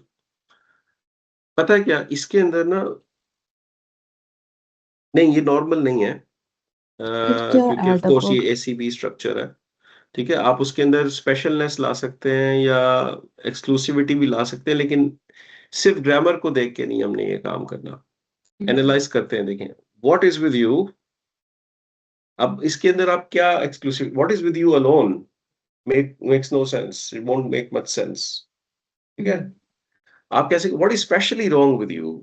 पता है क्या इसके अंदर ना, नहीं ये नॉर्मल नहीं है, क्योंकि ऑफ कोर्स ये ACB स्ट्रक्चर है, ठीक है। आप उसके अंदर स्पेशलनेस ला सकते हैं या एक्सक्लूसिविटी भी ला सकते हैं, लेकिन सिर्फ ग्रामर को देख के नहीं हमने ये काम करना, एनालाइज करते हैं, देखें व्हाट इज विद यू। अब इसके अंदर आप क्या exclusive, what is with you alone makes no sense, it won't make much sense, ठीक है। आप कैसे, what is specially wrong with you,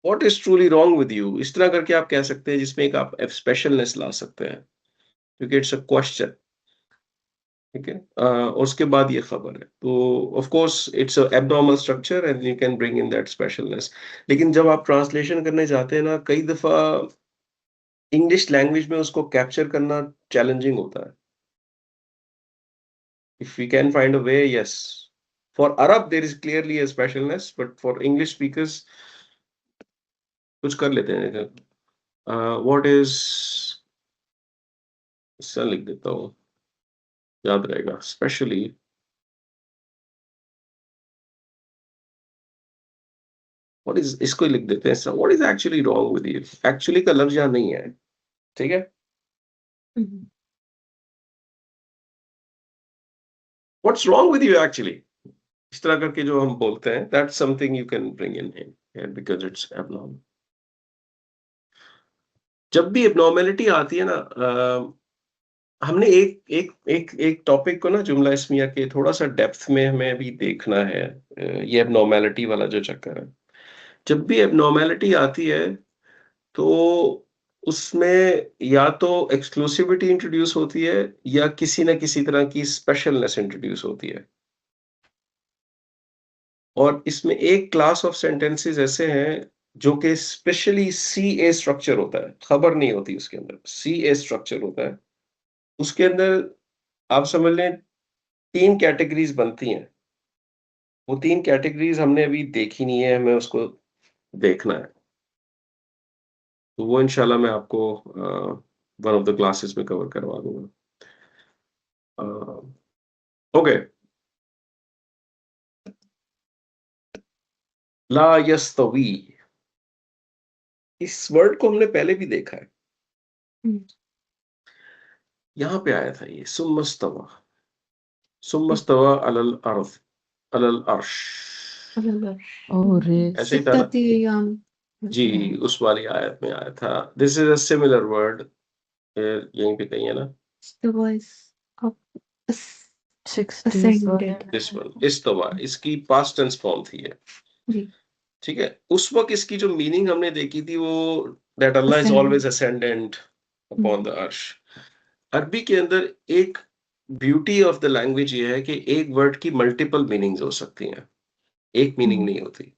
what is truly wrong with you, इस तरह करके आप कह सकते हैं, जिसमें एक आप स्पेशलनेस ला सकते हैं, क्योंकि इट्स अ क्वेश्चन, ठीक है। और उसके बाद ये खबर है, तो of course it's a abnormal structure and you can bring in that specialness. लेकिन जब आप ट्रांसलेशन करने जाते हैं ना, कई दफा इंग्लिश लैंग्वेज में उसको कैप्चर करना चैलेंजिंग होता है। If we can find a way, yes, for Arab there is clearly a specialness, but for English speakers कुछ कर लेते हैं। व्हाट इज, इससे लिख देता हूँ, याद रहेगा, स्पेशली व्हाट इज, इसको ही लिख देते हैं, what is actually wrong with you, actually का लफ्ज यहाँ नहीं है, ठीक है। What's wrong with you actually, इस तरह करके जो हम बोलते हैं, that's something you can bring in here because it's abnormal. जब भी एब्नॉर्मेलिटी आती है ना, हमने एक टॉपिक को ना, जुमला इस्मिया के थोड़ा सा डेप्थ में हमें भी देखना है, ये एब्नॉर्मेलिटी वाला जो चक्कर है। जब भी एब्नॉर्मेलिटी आती है तो उसमें या तो एक्सक्लूसिविटी इंट्रोड्यूस होती है या किसी ना किसी तरह की स्पेशलनेस इंट्रोड्यूस होती है। और इसमें एक क्लास ऑफ सेंटेंसेस ऐसे हैं जो कि स्पेशली CA स्ट्रक्चर होता है, खबर नहीं होती उसके अंदर, CA स्ट्रक्चर होता है। उसके अंदर आप समझ लें 3 कैटेगरीज बनती हैं। वो 3 कैटेगरीज हमने अभी देखी नहीं है, हमें उसको देखना है। तो वो इंशाल्लाह मैं आपको वन ऑफ द क्लासेस में कवर करवा दूंगा। ओके, ला यस्तवी, इस वर्ड को हमने पहले भी देखा है, यहां पे आया था ये सुम्मस्तवा, सुम्मस्तवा अलल अर्थ, अलल अर्श, और ऐसे ही था ना जी, उस वाली आयत में आया था। This is a similar word, यहीं पे कहीं है ना, दिस वन इस्तवा, इसकी पास्ट टेंस फॉर्म थी ये, ठीक है। उस वक्त इसकी जो मीनिंग हमने देखी थी वो that Allah is always ascendant upon the अर्श। अरबी के अंदर एक ब्यूटी ऑफ द लैंग्वेज ये है कि एक वर्ड की मल्टीपल मीनिंग्स हो सकती हैं, एक मीनिंग नहीं होती।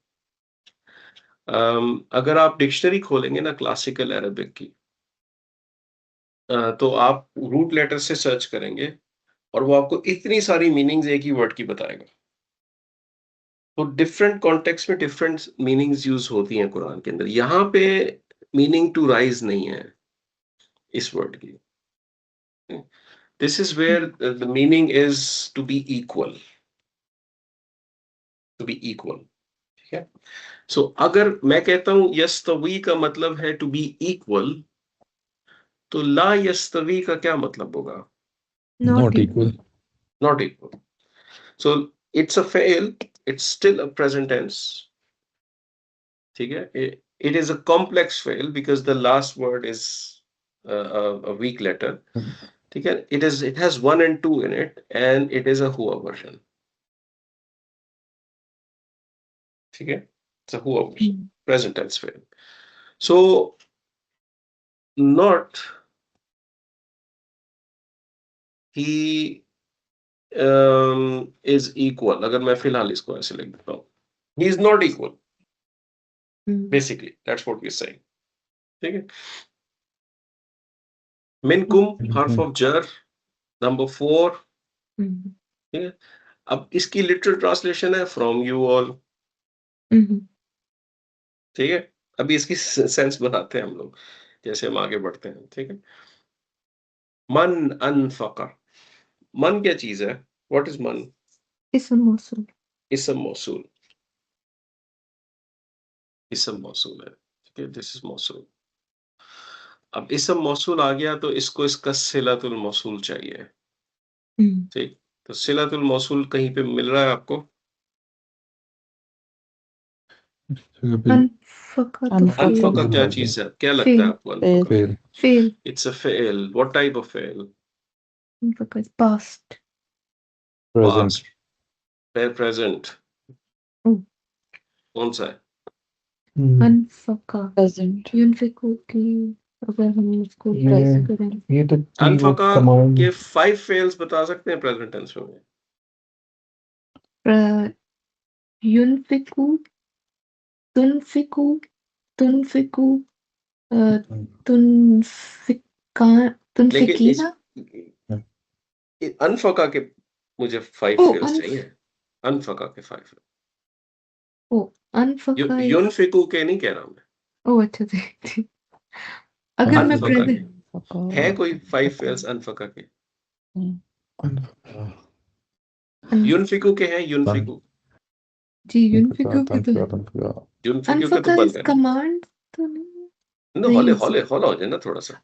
अगर आप डिक्शनरी खोलेंगे ना क्लासिकल अरबिक की, तो आप रूट लेटर से सर्च करेंगे और वो आपको इतनी सारी मीनिंग्स एक ही वर्ड की बताएगा। तो डिफरेंट कॉन्टेक्स्ट में डिफरेंट मीनिंग्स यूज होती हैं कुरान के अंदर। यहाँ पे मीनिंग टू राइज नहीं है इस वर्ड की, this is where the meaning is to be equal, to be equal, ठीक है। सो अगर मैं कहता हूं यस्तवी का मतलब है टू बी इक्वल, तो ला यस्तवी का क्या मतलब होगा? Not equal. Not equal. So it's a fail, it's still a present tense. ठीक है? It is a complex fail because the last word is a weak letter. ठीक है? It has 1 and 2 in it, and it is a हुआ version. ठीक है? It's a हुआ version, present tense fail. So not he is equal. अगर मैं फिलहाल इसको ऐसे लिख देता हूँ, he is not equal. Basically, that's what we're saying. ठीक है? मिनकुम harf of jar, number 4. ठीक है? अब इसकी लिटरल ट्रांसलेशन है फ्रॉम यू ऑल. ठीक है? अभी इसकी सेंस बनाते हैं हम लोग जैसे हम आगे बढ़ते हैं. ठीक है? मन अनफका. मन क्या चीज है? व्हाट इज मन? इसम मौसूल। इसम मौसूल. इसम मौसूल है. ठीक है? दिस इज मौसूल. अब इसम मौसूल आ गया तो इसको इसका सिलतुल मौसूल चाहिए. ठीक? तो सिलतुल मौसूल कहीं पे मिल रहा है आपको? अनफका तो अनफका। फेल। अनफका क्या चीज है? क्या लगता है Fail. आपको अनफका? Fail. Fail. It's a fail. What type of fail? अनफका is past. Present. Past. Pair present. Oh. कौन सा है? अनफका Present. युनफिकू की अगर हम उसको ये- ट्रेस करें ये तो थी वो अनफका कमांड। के 5 fails बता सकते हैं प्रेजेंट टेंस में? युनफिकू तुनफिकू तुनफिकू तुनफिका तुनफिकीना। अनफका के मुझे 5 Oh, fails चाहिए. अनफका के 5. ओ अनफका युनफिकू के नहीं कह रहा हूं मैं. ओ अच्छा जी। अगर मैं अनफका प्रेजेंट के है कोई 5 fails अनफका के? युनफिकू के हैं? युनफिकू. जी युनफिकू के तो युनफिकू के तो अनफका बंद इज है. कमांड तो नहीं नो, नहीं, हौले हो जाए ना थोड़ा सा.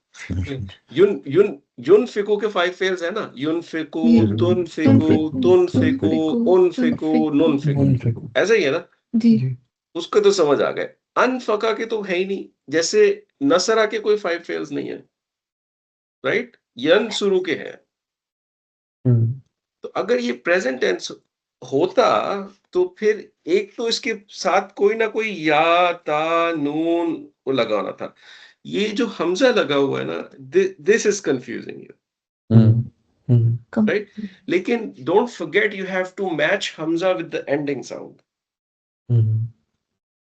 युनफिकू के 5 fails है ना? युनफिकू, ये- तुनफिकू, तुनफिकू, उनफिकू, नुनफिकू. तुनफिकू। ऐसा ही है ना? जी उसको तो समझ आ गए. अनफका के तो है ही नहीं. जैसे नसरा के कोई 5 fails नहीं है. राइट? यन शुरू के हैं. तो अगर ये प्रेजेंट टेंस होता तो फिर एक तो इसके साथ कोई ना कोई या, ता, नून वो लगाना था. ये जो हमजा लगा हुआ है ना, this is confusing you. Come Right? लेकिन don't forget you have to match हमजा with the ending sound.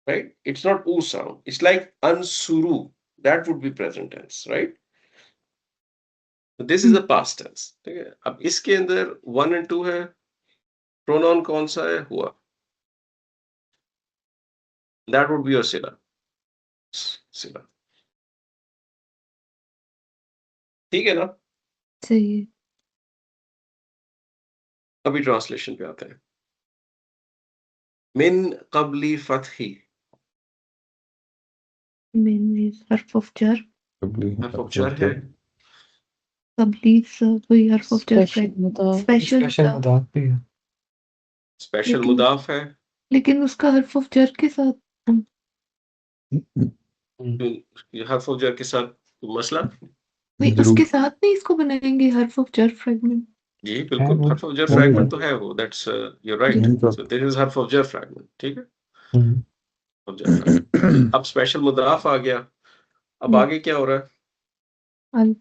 Right? It's not u sound. It's like ansuru. That would be present tense, right? So this is the past tense. ठीक है? अब इसके अंदर 1 and 2 है. Pronoun कौन सा है? हुआ. That would be your sila. Sila. ठीक है ना? सही है। अभी ट्रांसलेशन पे आते हैं. मिन कबली फतही. मेन इज हर्फ ऑफ जर हर्फ ऑफ जर है. तबलीग कोई हर्फ ऑफ जर Special मुदाफ. स्पेशल स्पेशल मदाफ भी है। स्पेशल लेकिन- मुदाफ है. लेकिन उसका हर्फ ऑफ जर के साथ हर्फ ऑफ जर के साथ मसला. नहीं जरूर। उसके साथ नहीं इसको बनाएंगे हर्फ ऑफ जर फ्रेगमेंट। जी है बिल्कुल. वो- हर्फ ऑफ जर वो फ्रैगमेंट है। तो है वो. That's you right. इनका- सो दिस इज हर्फ ऑफ जर फ्रैगमेंट. ठीक है? of jar fragment. अब स्पेशल मुदाफ आ गया. अब आगे क्या हो रहा है? अल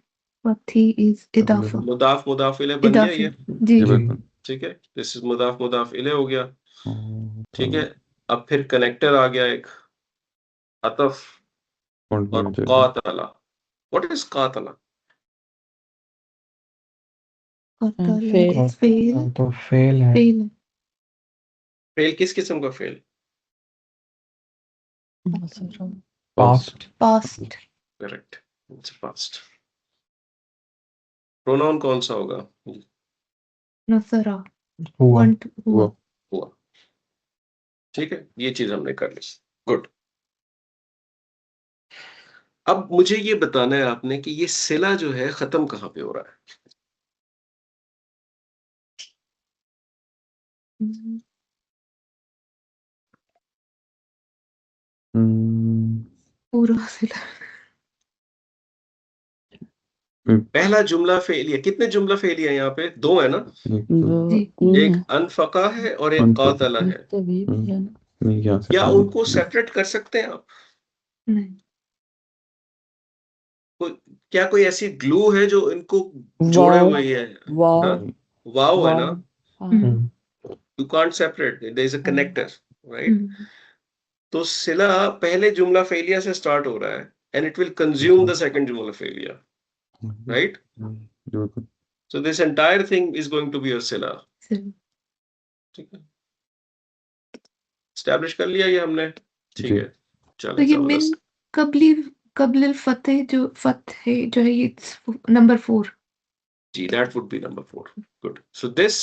वथी इज इदाफा मुदाफ मुदाफ इले बन गया इदाफा ये. जी ये जी बिल्कुल। ठीक है? दिस इज मुदाफ मुदाफ इले हो गया. ठीक है? तो अब फिर कनेक्टर आ गया एक, अतफ और complement चाहिए। कातला. व्हाट इज कातला? fail. फेल तो फेल है। फेल फेल किस किस्म का फेल? Past. Past correct. It's past. Pronoun कौन सा होगा? नसरा हुआ। वांट हुआ हुआ. ठीक है? ये चीज हमने कर ली. गुड. अब मुझे ये बताना है आपने कि ये सिला जो है खत्म कहाँ पे हो रहा है? पूरा सिला पहला जुमला फेलिया, कितने जुमला फेलिया यहाँ पे? 2 है ना? वो जी। तीन एक है, अनफका है और एक अनफका। कातला है। तभी भी है ना। नहीं, यहाँ से क्या पहले उनको सेपरेट कर सकते हैं आप? नहीं क्या कोई ऐसी ग्लू है जो इनको जोड़े वाव हुए है? वाव हाँ? वाव है ना? वाव हाँ हम्म, You can't separate. There is a connector, right? हम्म, तो सिला पहले जुमला फेलिया से स्टार्ट हो रहा है and it will consume the second जुमला फेलिया, right? बिल्कुल। So this entire thing is going to be a sila. सिला। ठीक है, एस्टैब्लिश कर लिया ये हमने। ठीक जी। है, तो चलो ये मिन जबरदस्त। कबलिल फतेह जो है ये नंबर 4। जी, that would be number 4. Good. So this,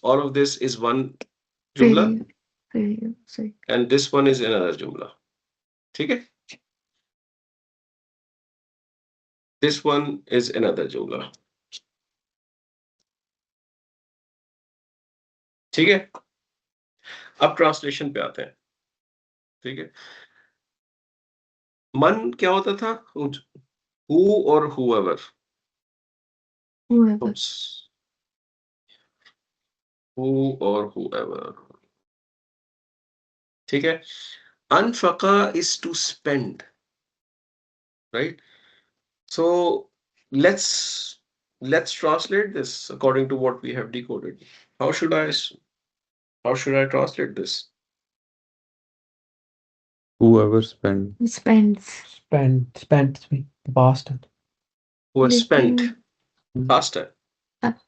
all of this is one jumla failure सही। and this one is another jumla. ठीक है, this one is another jumla. ठीक है, अब ट्रांसलेशन पे आते हैं। ठीक है, मन क्या होता था? who और whoever. whoever Oops. who और whoever. ठीक है, अनफका is to spend, right? So let's translate this according to what we have decoded. How should I translate this? Whoever spend. spends spent में past है। Who has spent, लेकिन past है,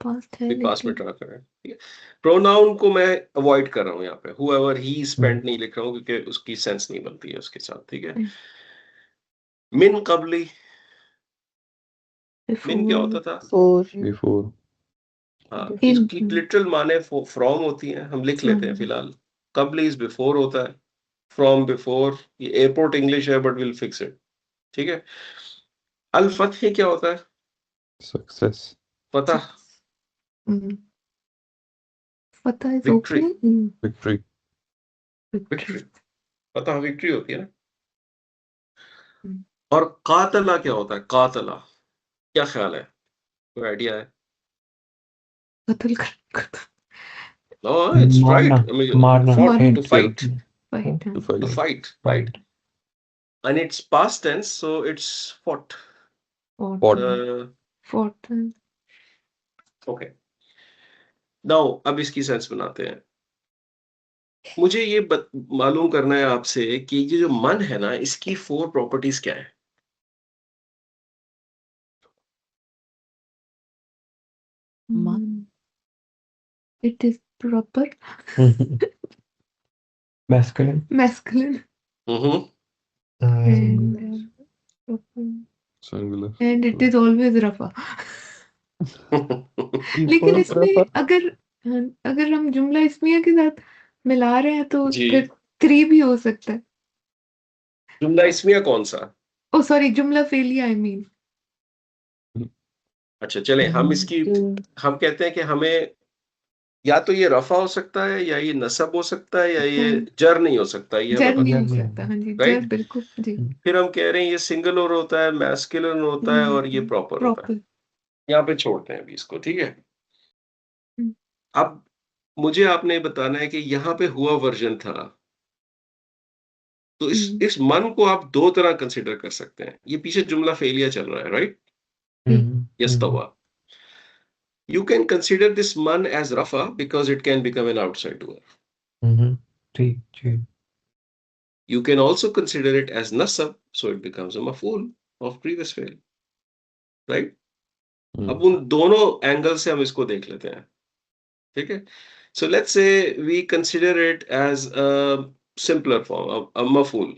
past है भी past में लेकिन ट्राई कर रहे हैं। ठीक है, प्रोनाउन को मैं अवॉइड कर रहा हूँ यहाँ पे, whoever he spent नहीं लिख रहा हूँ क्योंकि उसकी सेंस नहीं बनती है उसके साथ। ठीक है, मिन कबली, मिन क्या होता था? Four Before. हाँ, In- इसकी लिटरल माने फ्रॉम होती है, हम लिख लेते हैं From. फिलहाल। कबली इज बिफोर होता है, फ्रॉम बिफोर, ये एयरपोर्ट इंग्लिश है बट विल फिक्स इट। ठीक है, अल फतह क्या होता है? Success. फतह, फतह is Victory. opening. Victory. Victory, फतह विक्ट्री होती है ना। हम्म। और कातला क्या होता है? कातला क्या ख्याल है, कोई आइडिया है? कत्ल कर No, it's right. I mean, मारना fought, मारना। to fight, fight To fight. to fight, right? And it's past tense, so it's fought. Fought. fought Okay. Now, अब इसकी सेंस बनाते हैं। मुझे ये मालूम करना है आपसे कि ये जो मन है ना, इसकी 4 प्रॉपर्टीज क्या है? मन it is proper masculine masculine and Singular. and it is always rafa लेकिन इसमें अगर हम जुमला इस्मिया के साथ मिला रहे हैं तो जी। फिर 3 भी हो सकता है। जुमला इस्मिया कौन सा? ओ सॉरी जुमला फेलिया आई मीन। अच्छा, चलें हम इसकी, हम कहते हैं कि हमें या तो ये रफा हो सकता है, या ये नसब हो सकता है, या ये जर नहीं हो सकता, ये जर हमें नहीं पता हो नहीं सकता। हाँ जी Right? जर बिल्कुल जी है। फिर हम कह रहे हैं ये सिंगुलर होता है, मैस्कुलिन होता है, और ये प्रॉपर होता है। प्रॉपर यहाँ पे छोड़ते हैं अभी इसको। ठीक है, हम्म। अब मुझे आपने बताना है कि यहाँ पे हुआ वर्जन था, तो इस मन को आप 2 तरह कंसिडर कर सकते हैं। ये पीछे जुमला फेलिया चल रहा है, right? यस्तवा, you can consider this man as rafa because it can become an outside doer. ठीक। You can also consider it as nasab, so it becomes a maf'ul of previous fail, right? अब उन दोनों angle से हम इसको देख लेते हैं। ठीक है, so let's say we consider it as a simpler form, a maf'ul,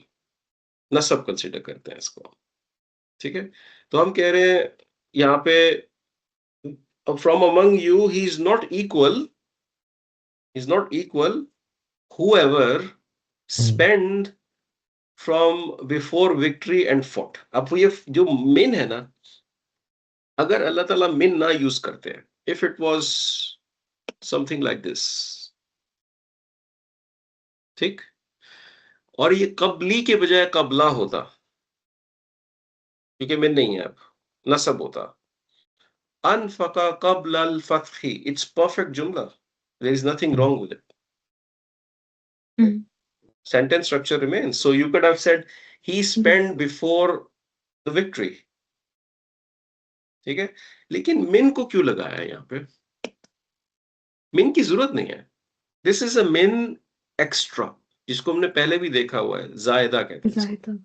nasab consider करते हैं इसको। ठीक है, तो हम कह रहे हैं यहाँ पे from among you he is not equal, whoever spend from before victory and fought. अब वो ये जो min है ना, अगर अल्लाह ताला min ना यूज करते हैं, if it was something like this, ठीक, और ये कबली के बजाय कबला होता, क्योंकि min नहीं है, अब नसब होता, अनफका कबल अल फतही, it's perfect जुमला, there is nothing wrong with it. Sentence structure remains. So you could have said he spent before the victory. ठीक है, लेकिन min को क्यों लगाया है यहाँ पे? min की जरूरत नहीं है. This is a min extra, जिसको हमने पहले भी देखा हुआ है, जायदा कहते हैं. जायदा।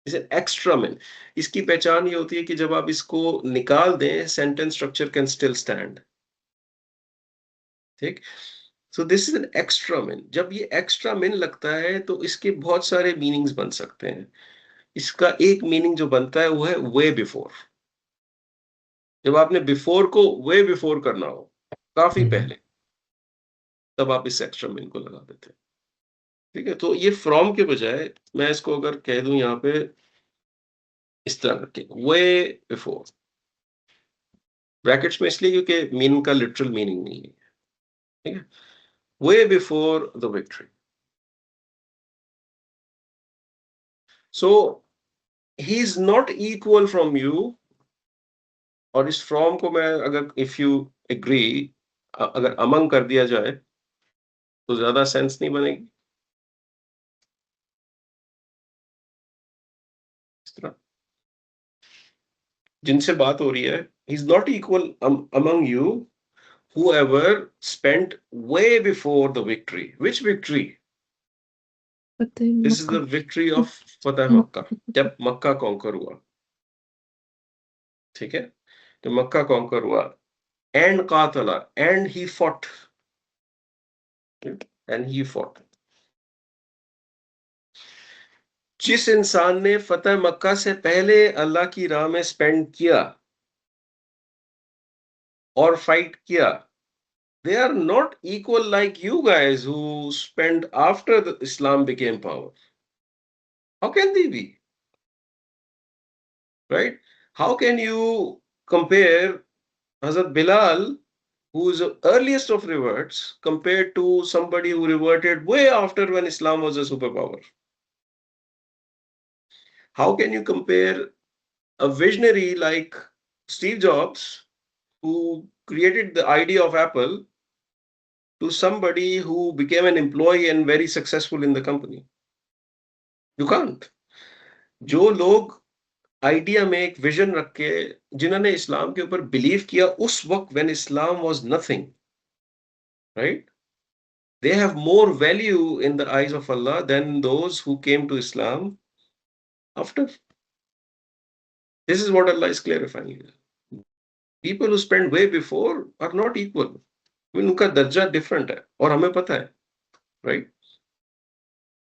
It's an extra min. इसकी पहचान ये होती है कि जब आप इसको निकाल दें, sentence structure can still stand. ठीक. So this is an extra min. जब ये extra min लगता है तो इसके बहुत सारे meanings बन सकते हैं. इसका एक मीनिंग जो बनता है वो है way before. जब आपने before को way before करना हो, काफी पहले, तब आप इस extra min को लगा देते हैं. ठीक है, तो ये from के बजाय मैं इसको अगर कह दूं यहाँ पे इस तरह करके way before, ब्रैकेट्स में इसलिए क्योंकि मीनिंग का लिटरल मीनिंग नहीं है. ठीक है, way before the victory. So he is not equal from you. और इस from को मैं अगर if you agree, अगर among कर दिया जाए तो ज्यादा सेंस नहीं बनेगी. इस तरह जिनसे बात हो रही है, he is not equal among you whoever spent way before the victory. Which victory? This is the victory of Fateh Makkah. जब मक्का कॉन्कर हुआ, ठीक है, तो मक्का कॉन्कर हुआ, and qatala, and he fought, and he fought. जिस इंसान ने फतेह मक्का से पहले अल्लाह की राह में स्पेंड किया और फाइट किया, they are not equal like you guys who spent after the Islam became power. How can they be? Right? How can you compare Hazrat Bilal, who is the earliest of reverts, compared to somebody who reverted way after when Islam was a superpower? How can you compare a visionary like Steve Jobs, who created the idea of Apple, to somebody who became an employee and very successful in the company? You can't. जो लोग idea में एक vision रख के, जिन्होंने इस्लाम के ऊपर believe किया उस वक्त when Islam was nothing, right? They have more value in the eyes of Allah than those who came to Islam after. This is what Allah is clarifying here. People who spent way before are not equal. I mean, उनका दर्जा different है और हमें पता है, right?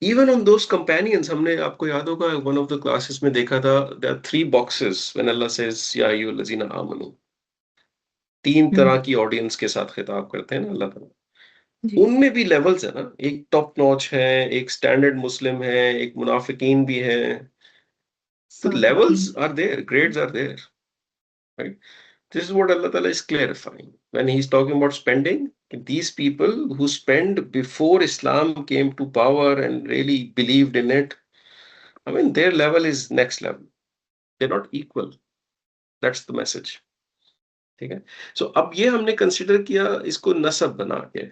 even on those companions, हमने आपको याद होगा one of the classes में देखा था, there are 3 boxes when Allah says या अय्युहल्लज़ीना आमनू. 3 तरह की ऑडियंस के साथ खिताब करते हैं ना अल्लाह ताला. उनमें भी लेवल्स है ना, एक टॉप नॉच है, एक स्टैंडर्ड मुस्लिम है, एक मुनाफिकीन भी है. So levels are there, grades are there, right? This is what Allah Ta'ala is clarifying when he's talking about spending. These people who spent before Islam came to power and really believed in it, I mean, their level is next level. They're not equal. That's the message. ठीक है. So अब ये हमने consider किया इसको नसब बना के,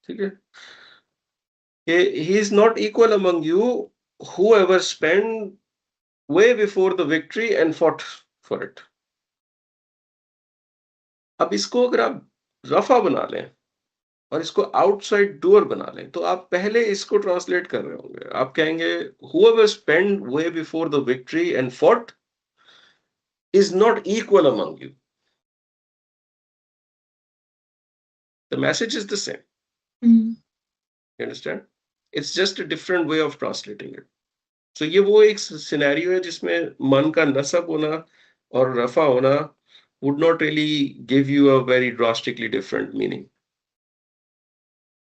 ठीक है. He is not equal among you whoever spent way before the victory and fought for it. अब इसको अगर आप रफा बना लें और इसको आउटसाइड डोर बना लें, तो आप पहले इसको ट्रांसलेट कर रहे होंगे. आप कहेंगे whoever spent way before the victory and fought is not equal among you. The message is the same. You understand? It's just a different way of translating it. So ये वो एक सिनेरियो है जिसमें मन का नसब होना और रफा होना would not really give you a very drastically different meaning.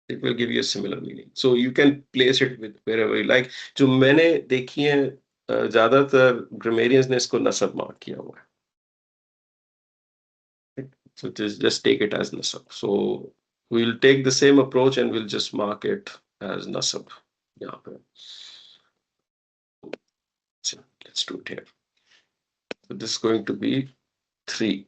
it will give you a similar meaning. So you can place it with wherever you like. जो मैंने देखी है ज्यादातर grammarians ने इसको nasab mark किया हुआ है. So just take it as nasab. So we'll take the same approach and we'll just mark it as nasab. यहाँ पे. So let's do it here. So this is going to be 3.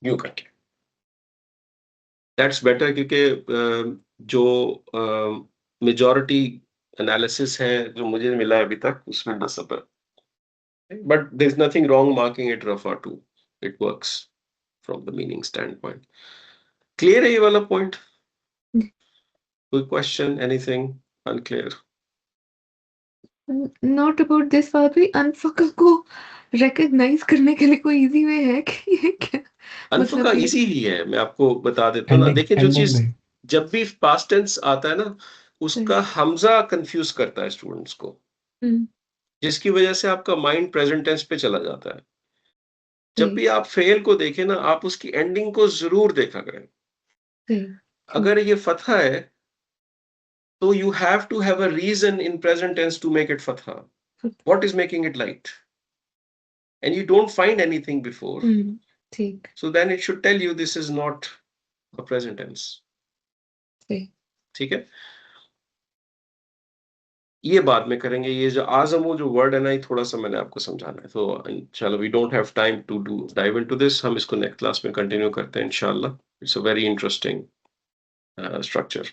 यूं करके. That's better क्योंकि जो majority analysis है जो मुझे मिला है अभी तक उसमें नसब है. But there's nothing wrong marking it rafa too. It works from the meaning standpoint. Clear है ये वाला point? कोई question, anything unclear? Not about this बात भी अनफका को रिकॉग्नाइज करने के लिए कोई इजी वे है कि ये क्या अनफका मतलब इजी ही है, मैं आपको बता देता हूँ ना. ending देखिए जो ending चीज में जब भी पास्ट टेंस आता है ना उसका हमजा कंफ्यूज करता है स्टूडेंट्स को, हम्म, जिसकी वजह से आपका माइंड प्रेजेंट टेंस पे चला जाता है. जब सही भी आप फेल को देखें ना आप उसकी एंडिंग को जरूर देखा करें. सही अगर ये फतहा है तो you have to have a reason in present tense to make it fatha. What is making it light? And you don't find anything before. ठीक So then it should tell you this is not a present tense. सही ठीक है. ये बाद में करेंगे. ये जो आजमो जो वर्ड है ना ये थोड़ा सा मैंने आपको समझाना है. तो इंशाल्लाह we don't have time to dive into this. हम इसको नेक्स्ट क्लास में कंटिन्यू करते हैं इंशाल्लाह. It's a very interesting structure.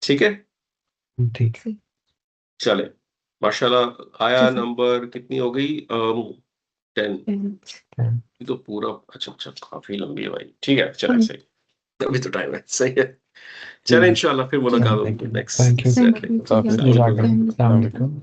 ठीक है. ठीक सही चले माशाल्लाह. आया ठीक है। नंबर कितनी हो गई? 10. हम्म, ये तो पूरा अच्छा काफी लंबी है भाई. ठीक है चले सही. अभी तो टाइम है. सही है. चले इंशाल्लाह फिर मुलाकात होगी next Thank you. Thank you. काफी Thank you. जज़ाकल्लाह। अस्सलाम वालेकुम।